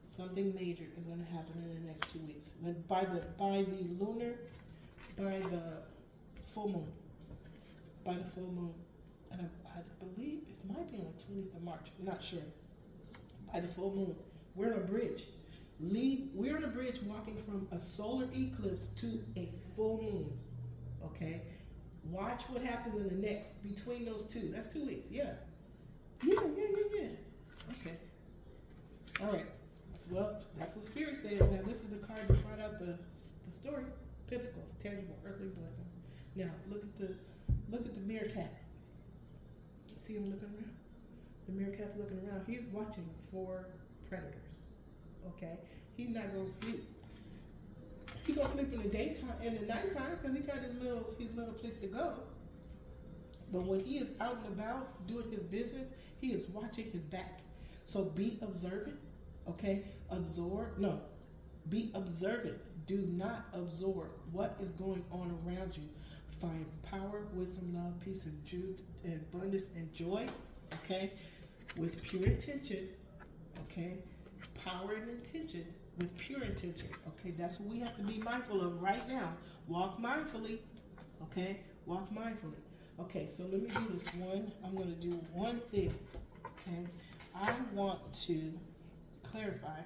Something major is going to happen in the next 2 weeks. By the full moon. By the full moon. And I believe it might be on the 20th of March. I'm not sure. By the full moon. We're on a bridge. We're on a bridge walking from a solar eclipse to a full moon. Okay? Watch what happens in the next, between those two. That's 2 weeks. Yeah. Yeah. Okay. All right. Well, that's what Spirit said. Now, this is a card that brought out the story. Pentacles, tangible, earthly blessings. Now, look at the meerkat. See him looking around? The meerkat's looking around. He's watching for predators. Okay? He's not going to sleep. He's going to sleep in the daytime, in the nighttime, because he got his little place to go. But when he is out and about doing his business, he is watching his back. So be observant. Okay? Be observant. Do not absorb what is going on around you. Find power, wisdom, love, peace, and truth, and abundance, and joy. Okay? With pure intention. Okay? Power and intention. With pure intention. Okay? That's what we have to be mindful of right now. Walk mindfully. Okay? Walk mindfully. Okay, so let me do this one. I'm going to do one thing. Okay? I want to clarify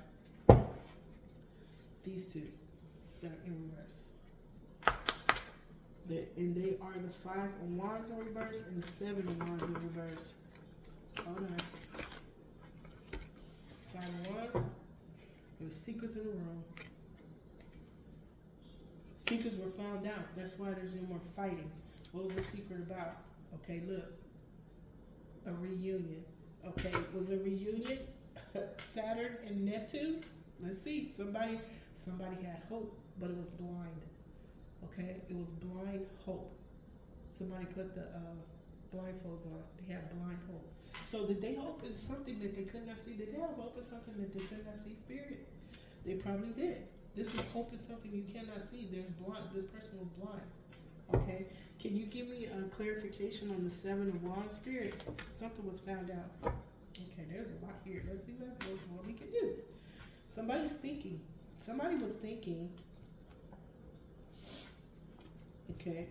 these two that are in reverse. And they are the 5 of Wands in reverse and the 7 of Wands in reverse. Hold on. 5 of Wands. There's secrets in the room. Secrets were found out. That's why there's no more fighting. What was the secret about? Okay, look. A reunion. Okay, was a reunion Saturn and Neptune? Let's see. Somebody had hope, but it was blind. Okay, it was blind hope. Somebody put the blindfolds on. They had blind hope. So did they hope in something that they could not see? Did they have hope in something that they could not see? Spirit? They probably did. This is hope in something you cannot see. There's blind. This person was blind. Okay, can you give me a clarification on the 7 of Wands, Spirit? Something was found out. Okay, there's a lot here. Let's see what we can do. Somebody's thinking. Somebody was thinking. Okay.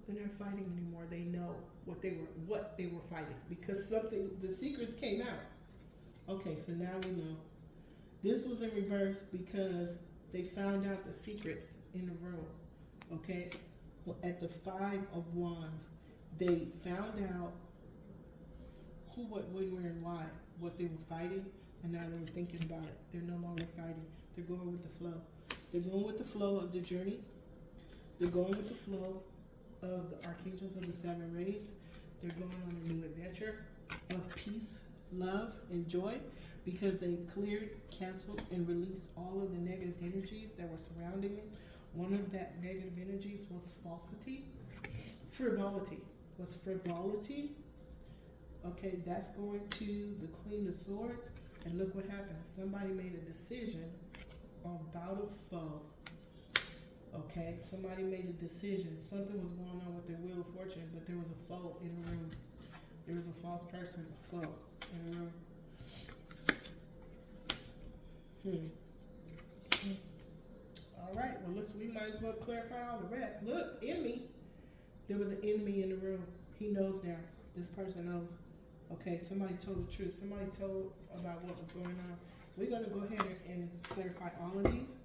They're not fighting anymore. They know what they were fighting because the secrets came out. Okay, so now we know. This was in reverse because they found out the secrets in the room. Okay? Well, at the 5 of Wands, they found out who, what, when, where, and why, what they were fighting, and now they were thinking about it. They're no longer fighting. They're going with the flow. They're going with the flow of the journey. They're going with the flow of the archangels of the 7 rays. They're going on a new adventure of peace, love, and joy because they cleared, canceled, and released all of the negative energies that were surrounding it. One of that negative energies was falsity. Frivolity. Was frivolity. Okay, that's going to the Queen of Swords. And look what happened. Somebody made a decision about a foe. Okay, somebody made a decision. Something was going on with their Wheel of Fortune, but there was a foe in the room. There was a false person, a foe in the room. All right, well, we might as well clarify all the rest. Look, enemy. There was an enemy in the room. He knows now. This person knows. Okay, somebody told the truth. Somebody told about what was going on. We're going to go ahead and clarify all of these.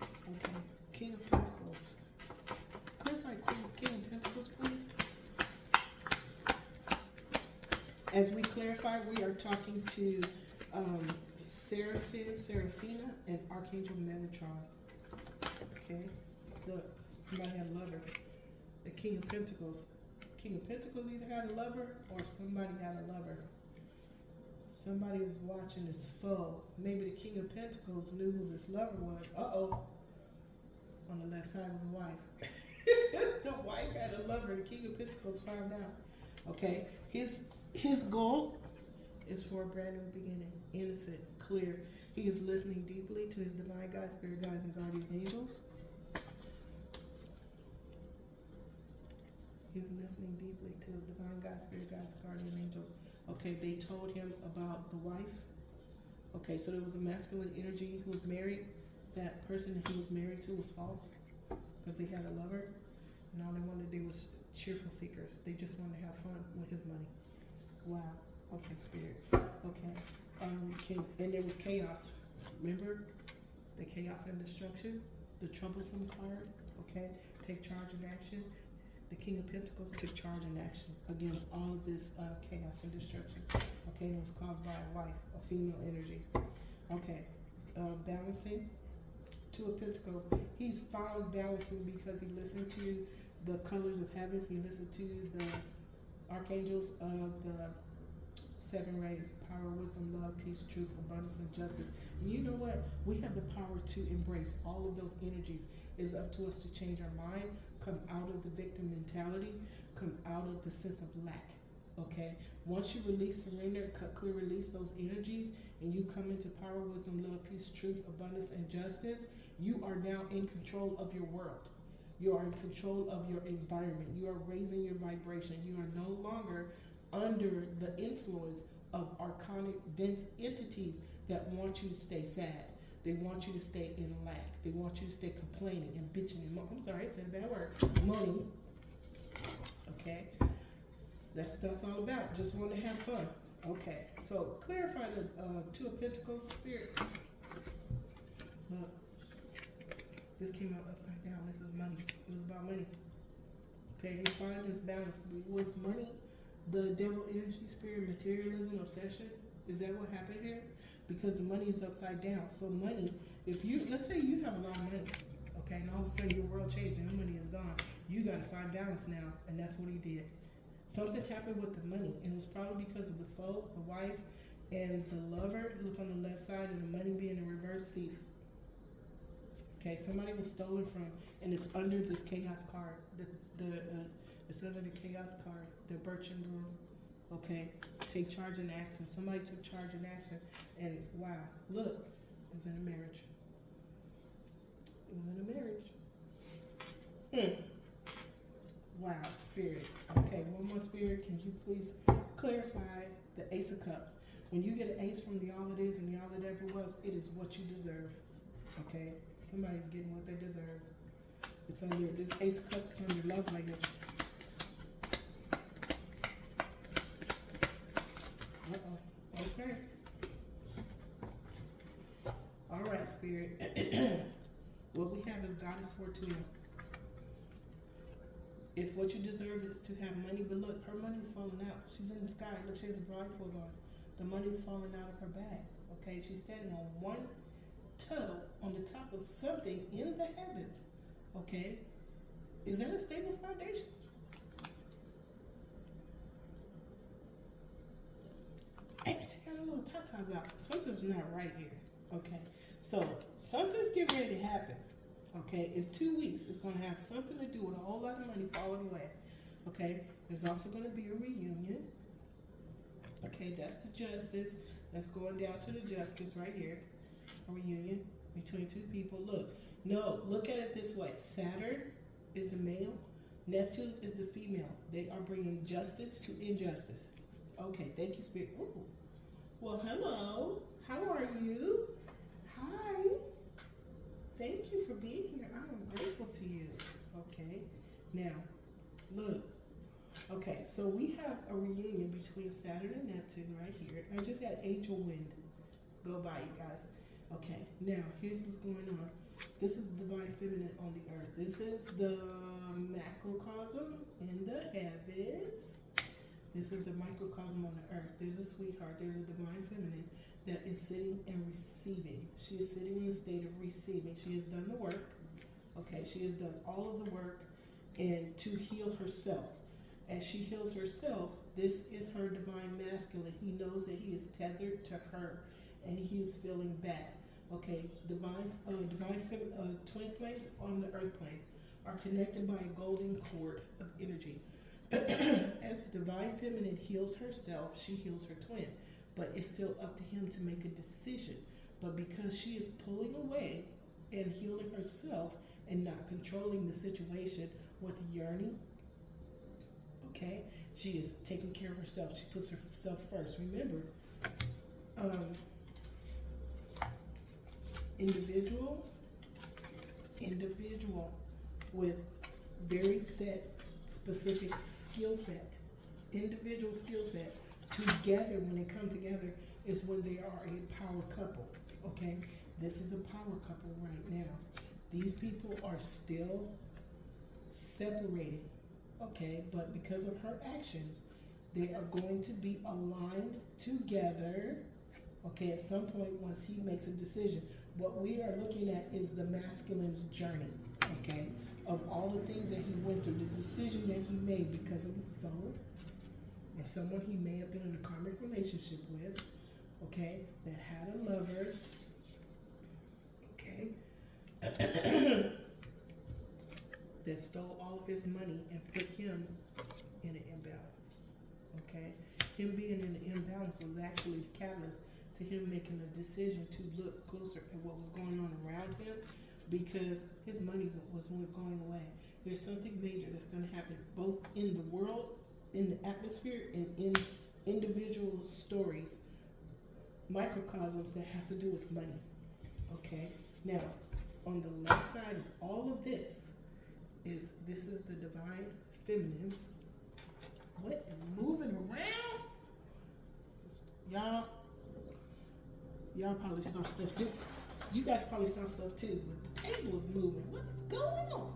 Okay, King of Pentacles. Clarify King of Pentacles, please. As we clarify, we are talking to Seraphina, and Archangel Metatron. Okay, look, somebody had a lover. The King of Pentacles. King of Pentacles either had a lover or somebody had a lover. Somebody was watching his foe. Maybe the King of Pentacles knew who this lover was. Uh-oh. On the left side was a wife. The wife had a lover. The King of Pentacles found out. Okay. His goal is for a brand new beginning. Innocent, clear. He is listening deeply to his divine guides, spirit guides, and guardian angels. He's listening deeply to his divine guides, spirit guides, guardian angels. Okay, they told him about the wife. Okay, so there was a masculine energy who was married. That person that he was married to was false because they had a lover. And all they wanted to do was cheerful seekers. They just wanted to have fun with his money. Wow. Okay, spirit. Okay. And there was chaos. Remember? The chaos and destruction. The troublesome card. Okay. Take charge and action. The King of Pentacles took charge and action against all of this chaos and destruction. Okay, and it was caused by a wife, a female energy. Okay, balancing. Two of Pentacles. He's found balancing because he listened to the colors of heaven. He listened to the archangels of the seven rays: power, wisdom, love, peace, truth, abundance, and justice. And you know what? We have the power to embrace all of those energies. It's up to us to change our mind, come out of the victim mentality, come out of the sense of lack. Okay? Once you release, surrender, cut, clear, release those energies, and you come into power, wisdom, love, peace, truth, abundance, and justice, you are now in control of your world. You are in control of your environment. You are raising your vibration. You are no longer under the influence of archonic, dense entities that want you to stay sad. They want you to stay in lack. They want you to stay complaining and bitching. And I'm sorry, I said a bad word. Money. Okay? That's what that's all about. Just want to have fun. Okay, so clarify the Two of Pentacles spirit. Look, this came out upside down. This is money. It was about money. Okay, he's finding his balance. Was money the devil energy spirit, materialism, obsession? Is that what happened here? Because the money is upside down. So money, if you, let's say you have a lot of money, okay, and all of a sudden your world changed and your money is gone, you got to find balance now, and that's what he did. Something happened with the money, and it was probably because of the foe, the wife, and the lover. Look on the left side, and the money being a reverse thief. Okay, somebody was stolen from, and it's under this chaos card. It's under the chaos card, the birch and broom. Okay, take charge and action. Somebody took charge and action, and wow, look, it was in a marriage. It was in a marriage. Wow, spirit. Okay, one more spirit. Can you please clarify the Ace of Cups? When you get an ace from the all it is and the all it ever was, it is what you deserve. Okay, somebody's getting what they deserve. It's under this Ace of Cups is under love language. Okay. All right, spirit. What we have is Goddess Fortuna. If what you deserve is to have money, but look, her money's falling out. She's in the sky. Look, she has a blindfold on. The money's falling out of her bag. Okay, she's standing on one toe on the top of something in the heavens. Okay, is that a stable foundation? Hey, she got a little tatas out. Something's not right here. Okay, so something's getting ready to happen. Okay, in 2 weeks, it's going to have something to do with a whole lot of money falling away. Okay, there's also going to be a reunion. Okay, that's the justice. That's going down to the justice right here. A reunion between two people. Look, no, look at it this way. Saturn is the male. Neptune is the female. They are bringing justice to injustice. Okay, thank you, Spirit. Ooh. Well, hello. How are you? Hi. Thank you for being here. I am grateful to you. Okay. Now, look. Okay, so we have a reunion between Saturn and Neptune right here. I just had Angel Wind go by, you guys. Okay, now here's what's going on. This is the divine feminine on the earth. This is the macrocosm in the heavens. This is the microcosm on the earth. There's a sweetheart. There's a divine feminine that is sitting and receiving. She is sitting in a state of receiving. She has done the work. Okay, she has done all of the work, and to heal herself. As she heals herself, this is her divine masculine. He knows that he is tethered to her, and he is feeling bad. Okay, twin flames on the earth plane are connected by a golden cord of energy. As the divine feminine heals herself, she heals her twin. But it's still up to him to make a decision. But because she is pulling away and healing herself and not controlling the situation with yearning, okay, she is taking care of herself. She puts herself first. Remember, individual with very set, specific skill set, individual skill set, together, when they come together, is when they are a power couple, okay? This is a power couple right now. These people are still separated, okay? But because of her actions, they are going to be aligned together, okay, at some point once he makes a decision. What we are looking at is the masculine's journey, okay, of all the things that he went through, the decision that he made because of a foe or someone he may have been in a karmic relationship with, okay, that had a lover, okay, that stole all of his money and put him in an imbalance, okay? Him being in an imbalance was actually the catalyst to him making a decision to look closer at what was going on around him, because his money was going away. There's something major that's going to happen both in the world, in the atmosphere, and in individual stories, microcosms that has to do with money, okay? Now, on the left side of all of this is the divine feminine. What is moving around? Y'all probably saw stuff too. You guys probably saw stuff too, but the table is moving. What is going on?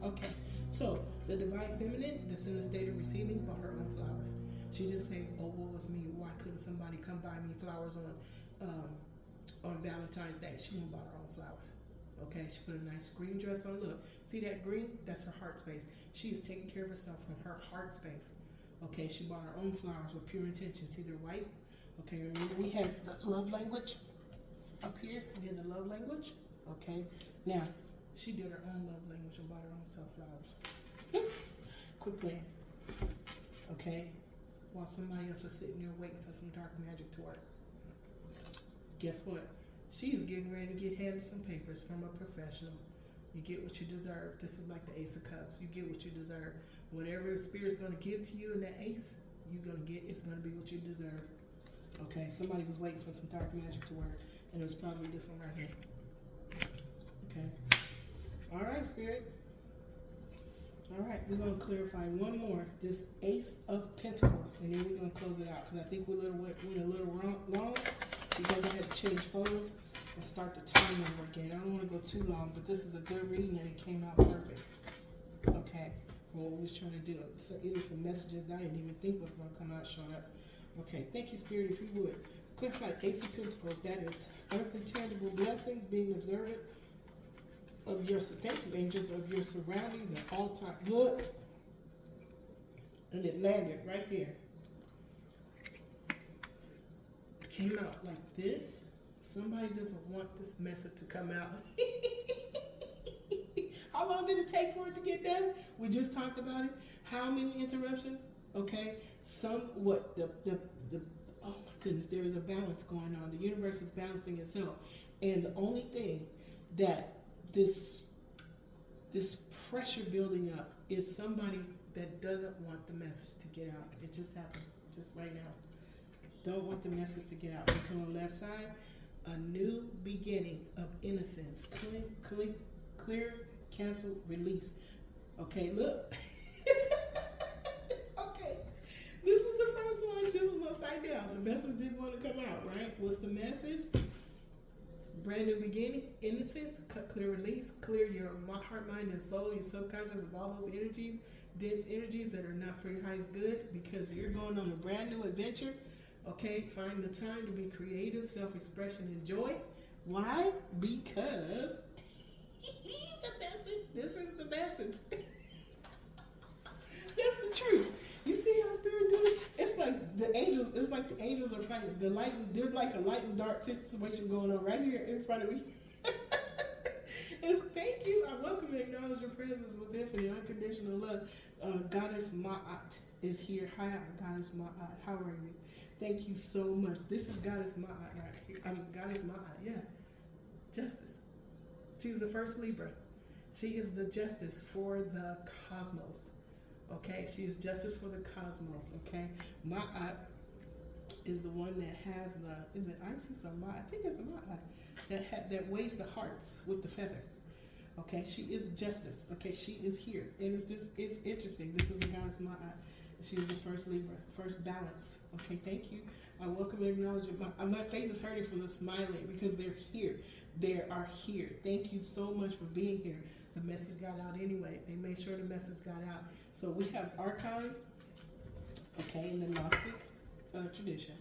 Okay, so the divine feminine that's in the state of receiving bought her own flowers. She didn't say, "Oh, what was me? Why couldn't somebody come buy me flowers on Valentine's Day?" She went and bought her own flowers. Okay, she put a nice green dress on. Look, see that green? That's her heart space. She is taking care of herself from her heart space. Okay, she bought her own flowers with pure intention. See, they're white. Okay, remember we have the love language up here. We have the love language. Okay, now she did her own love language and bought her own self flowers. Quick plan. Okay, while somebody else is sitting there waiting for some dark magic to work. Guess what? She's getting ready to get handed some papers from a professional. You get what you deserve. This is like the Ace of Cups. You get what you deserve. Whatever Spirit's going to give to you in that Ace, you're going to get. It's going to be what you deserve. Okay, somebody was waiting for some dark magic to work, and it was probably this one right here. Okay. All right, Spirit. All right, we're going to clarify one more. This Ace of Pentacles, and then we're going to close it out, because I think we're a little long, because I had to change photos and start the time over again. I don't want to go too long, but this is a good reading, and it came out perfect. Okay, well, what we was trying to do. So either some messages that I didn't even think was going to come out showed up. Okay, thank you, Spirit, if you would. Clarify Ace of Pentacles. That is earthly tangible blessings, being observant of your, thank you, angels, of your surroundings at all times. Look, and it landed right there. It came out like this. Somebody doesn't want this message to come out. How long did it take for it to get done? We just talked about it. How many interruptions? Okay, oh my goodness, there is a balance going on. The universe is balancing itself. And the only thing that this pressure building up is somebody that doesn't want the message to get out. It just happened, just right now. Don't want the message to get out. Just on the left side, a new beginning of innocence. Clear, cancel, release. Okay, look. Okay, this was the first one. This was upside down. The message didn't want to come out, right? What's the message? Brand new beginning, innocence, clear release, clear your heart, mind, and soul, your subconscious of all those energies, dense energies that are not for your highest good, because you're going on a brand new adventure. Okay, find the time to be creative, self-expression, and joy. Why? Because the message, this is the message. true. You see how spirit do it? It's like the angels. It's like the angels are fighting. The lightning. There's like a lightning dart situation going on right here in front of me. Thank you. I welcome and acknowledge your presence with infinite unconditional love. Goddess Ma'at is here. Hi, Goddess Ma'at. How are you? Thank you so much. This is Goddess Ma'at right here. Goddess Ma'at. Yeah. Justice. She's the first Libra. She is the justice for the cosmos. Okay, she is justice for the cosmos. Okay, Ma'at is the one that has the, is it Isis or Ma'at? I think it's a Ma'at that weighs the hearts with the feather. Okay, she is justice. Okay, she is here, and it's interesting. This is the goddess Ma'at. She is the first Libra, first balance. Okay, thank you. I welcome and acknowledge you. My face is hurting from the smiling because they're here. They are here. Thank you so much for being here. The message got out anyway. They made sure the message got out. So we have archives, okay, in the Gnostic tradition.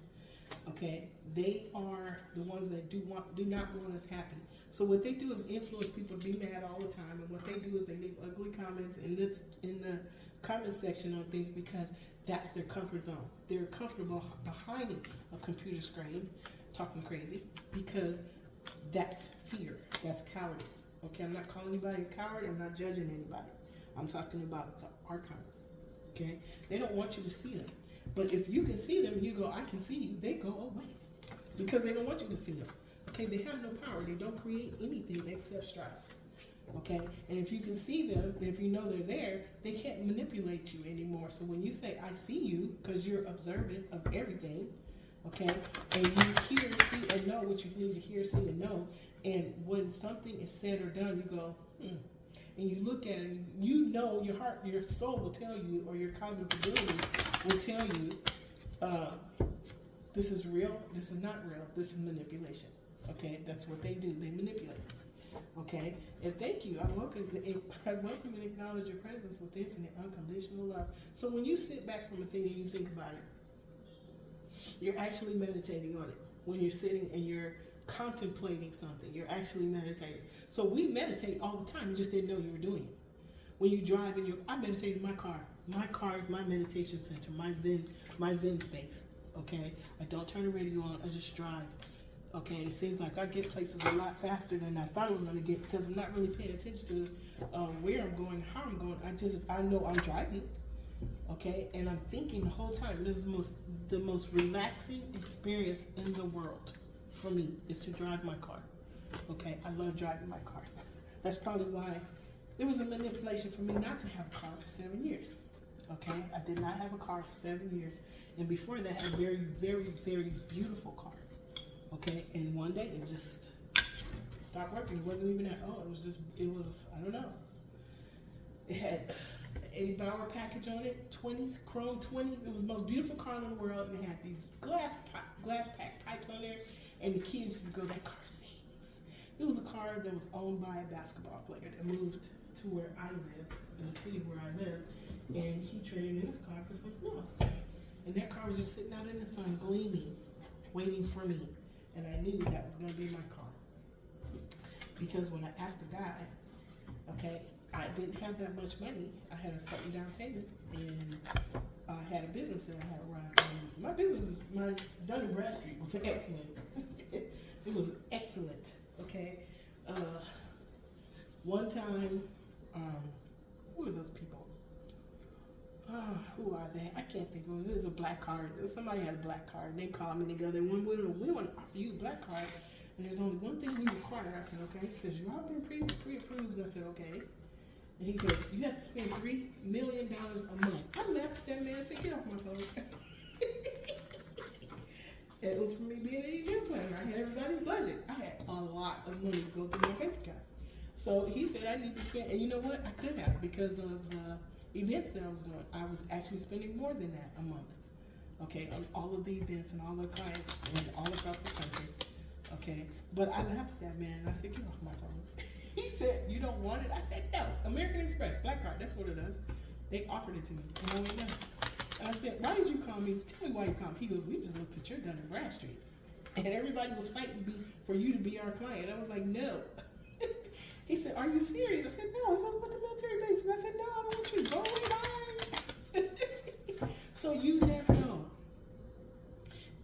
Okay, they are the ones that do not want us happy. So what they do is influence people to be mad all the time, and what they do is they leave ugly comments in the comment section on things because that's their comfort zone. They're comfortable behind a computer screen, talking crazy, because that's fear. That's cowardice. Okay, I'm not calling anybody a coward. I'm not judging anybody. I'm talking about the archives. Okay, they don't want you to see them. But if you can see them and you go, I can see you, they go away because they don't want you to see them. Okay, they have no power. They don't create anything except strife. Okay, and if you can see them, and if you know they're there, they can't manipulate you anymore. So when you say, I see you, because you're observant of everything, okay, and you hear, see, and know what you need to hear, see, and know, and when something is said or done, you go, and you look at it, and you know your heart, your soul will tell you, or your cosmic ability will tell you, this is real, this is not real, this is manipulation. Okay, that's what they do, they manipulate. Okay, and thank you. I welcome and acknowledge your presence with infinite unconditional love. So when you sit back from a thing and you think about it, you're actually meditating on it. When you're sitting and you're contemplating something, you're actually meditating. So we meditate all the time. You just didn't know you were doing it. When you drive and I meditate in my car. My car is my meditation center, my zen space. Okay, I don't turn the radio on. I just drive. Okay, it seems like I get places a lot faster than I thought I was going to get because I'm not really paying attention to where I'm going, how I'm going. I know I'm driving, okay, and I'm thinking the whole time. This is the most relaxing experience in the world for me is to drive my car. Okay, I love driving my car. That's probably why it was a manipulation for me not to have a car for 7 years. Okay, I did not have a car for 7 years, and before that, I had a very, very, very beautiful car. Okay, and one day it just stopped working. It wasn't even at all. It was, I don't know. It had an 8-hour package on it, 20s, chrome 20s. It was the most beautiful car in the world, and it had these glass pack pipes on there, and the kids used to go, that car sings. It was a car that was owned by a basketball player that moved to where I lived, in the city where I lived, and he traded in his car for something else. And that car was just sitting out in the sun, gleaming, waiting for me. And I knew that was going to be my car. Because when I asked the guy, okay, I didn't have that much money. I had a certain down payment, and I had a business that I had to run. And my business, my Dun & Bradstreet was excellent. It was excellent, okay? One time, who are those people? Who are they? I can't think of it. It was a black card. Somebody had a black card. They called me and they go, we want to offer you a black card, and there's only one thing we require. I said, okay. He says, you all been pre-approved. I said, okay. And he goes, you have to spend $3 million a month. I laughed at that man and said, get off my phone. It was for me being an event planner. I had everybody's budget. I had a lot of money to go through my bank account. So he said, I need to spend, and you know what? I could have because of events that I was doing. I was actually spending more than that a month, okay, on all of the events and all the clients all across the country, okay. But I laughed at that man and I said, get off my phone. He said, you don't want it? I said, no. American Express, black card, that's what it does. They offered it to me, and I went, no. And I said, why did you call me? Tell me why you called me. He goes, we just looked at your Dun & Bradstreet, and everybody was fighting for you to be our client. I was like, no. He said, are you serious? I said, no. He goes, what the military bases? I said, no, I don't want you to go away. Bye. So you never know.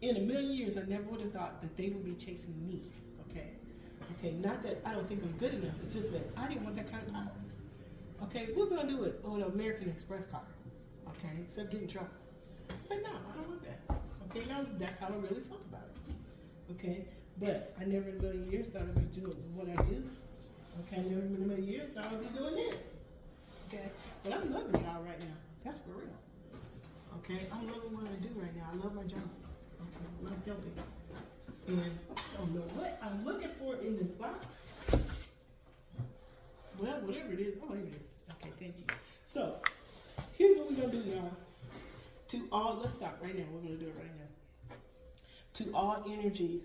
In a million years, I never would have thought that they would be chasing me. Okay? Okay, not that I don't think I'm good enough. It's just that I didn't want that kind of power. Okay, what's I gonna do with an American Express card? Okay, except get in trouble. I said, no, I don't want that. Okay, that's how I really felt about it. Okay, but I never in a million years thought I'd be doing what I do. Okay, I never in a million years thought I'd be doing this. Okay, but I'm loving y'all right now. That's for real. Okay, I'm loving what I do right now. I love my job. Okay, I love helping. And I don't know what I'm looking for in this box. Well, whatever it is. Oh, here it is. Okay, thank you. So, here's what we're going to do, y'all. To all, let's stop right now. We're going to do it right now. To all energies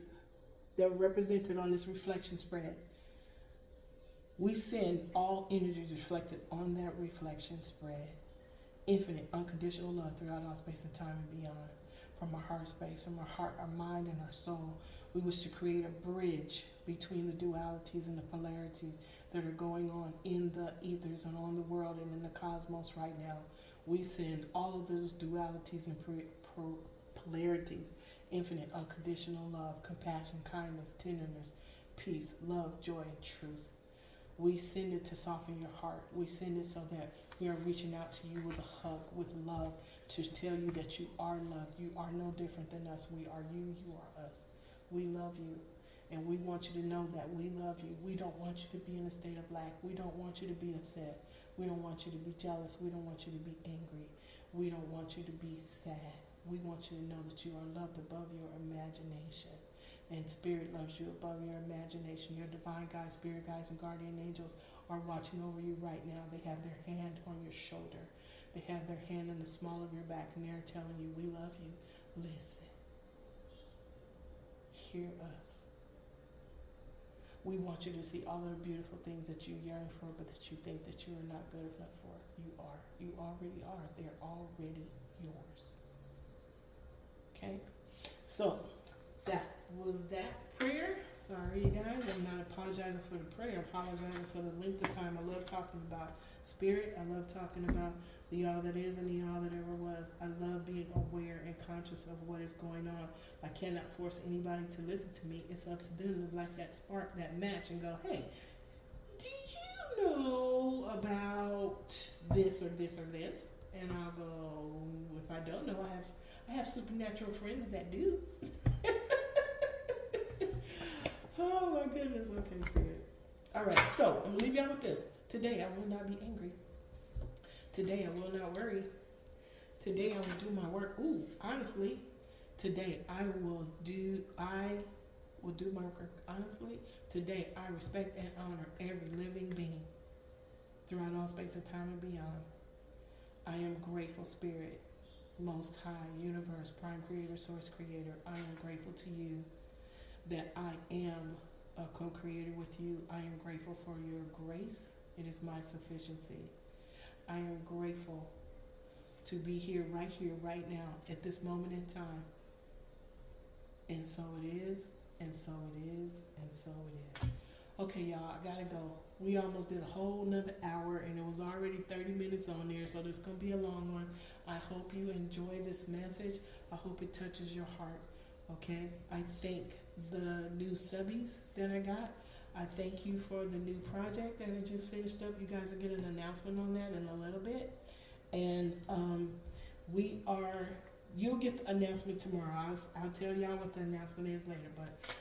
that are represented on this reflection spread, we send all energies reflected on that reflection spread infinite, unconditional love throughout all space and time and beyond. From our heart space, from our heart, our mind, and our soul, we wish to create a bridge between the dualities and the polarities that are going on in the ethers and on the world and in the cosmos right now. We send all of those dualities and polarities, infinite, unconditional love, compassion, kindness, tenderness, peace, love, joy, and truth. We send it to soften your heart. We send it so that we are reaching out to you with a hug, with love, to tell you that you are loved. You are no different than us. We are you, you are us. We love you, and we want you to know that we love you. We don't want you to be in a state of lack. We don't want you to be upset. We don't want you to be jealous. We don't want you to be angry. We don't want you to be sad. We want you to know that you are loved above your imagination. And Spirit loves you above your imagination. Your divine guides, spirit guides, and guardian angels are watching over you right now. They have their hand on your shoulder. They have their hand in the small of your back, and they're telling you, we love you. Listen. Hear us. We want you to see all of the beautiful things that you yearn for, but that you think that you are not good enough for. You are. You already are. They're already yours. Okay? So, that was that prayer. Sorry, you guys. I'm not apologizing for the prayer. I'm apologizing for the length of time. I love talking about spirit. I love talking about the all that is and the all that ever was. I love being aware and conscious of what is going on. I cannot force anybody to listen to me. It's up to them to like that spark, that match, and go, hey, did you know about this or this or this? And I'll go, if I don't know, I have supernatural friends that do. Oh my goodness. Okay, Spirit. All right, so I'm gonna leave y'all with this. Today I will not be angry. Today I will not worry. Today I will do my work. Ooh, honestly, today I will do my work. Honestly, today I respect and honor every living being throughout all space and time and beyond. I am grateful, Spirit, Most High, Universe, Prime Creator, Source Creator. I am grateful to you that I am a co-creator with you. I am grateful for your grace. It is my sufficiency. I am grateful to be here, right now, at this moment in time. And so it is, and so it is, and so it is. Okay, y'all, I gotta go. We almost did a whole nother hour, and it was already 30 minutes on there, so this is gonna be a long one. I hope you enjoy this message. I hope it touches your heart, okay? I thank the new subbies that I got. I thank you for the new project that I just finished up. You guys will get an announcement on that in a little bit. And you'll get the announcement tomorrow. I'll tell y'all what the announcement is later, but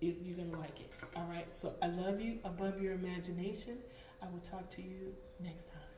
you're going to like it. All right, so I love you above your imagination. I will talk to you next time.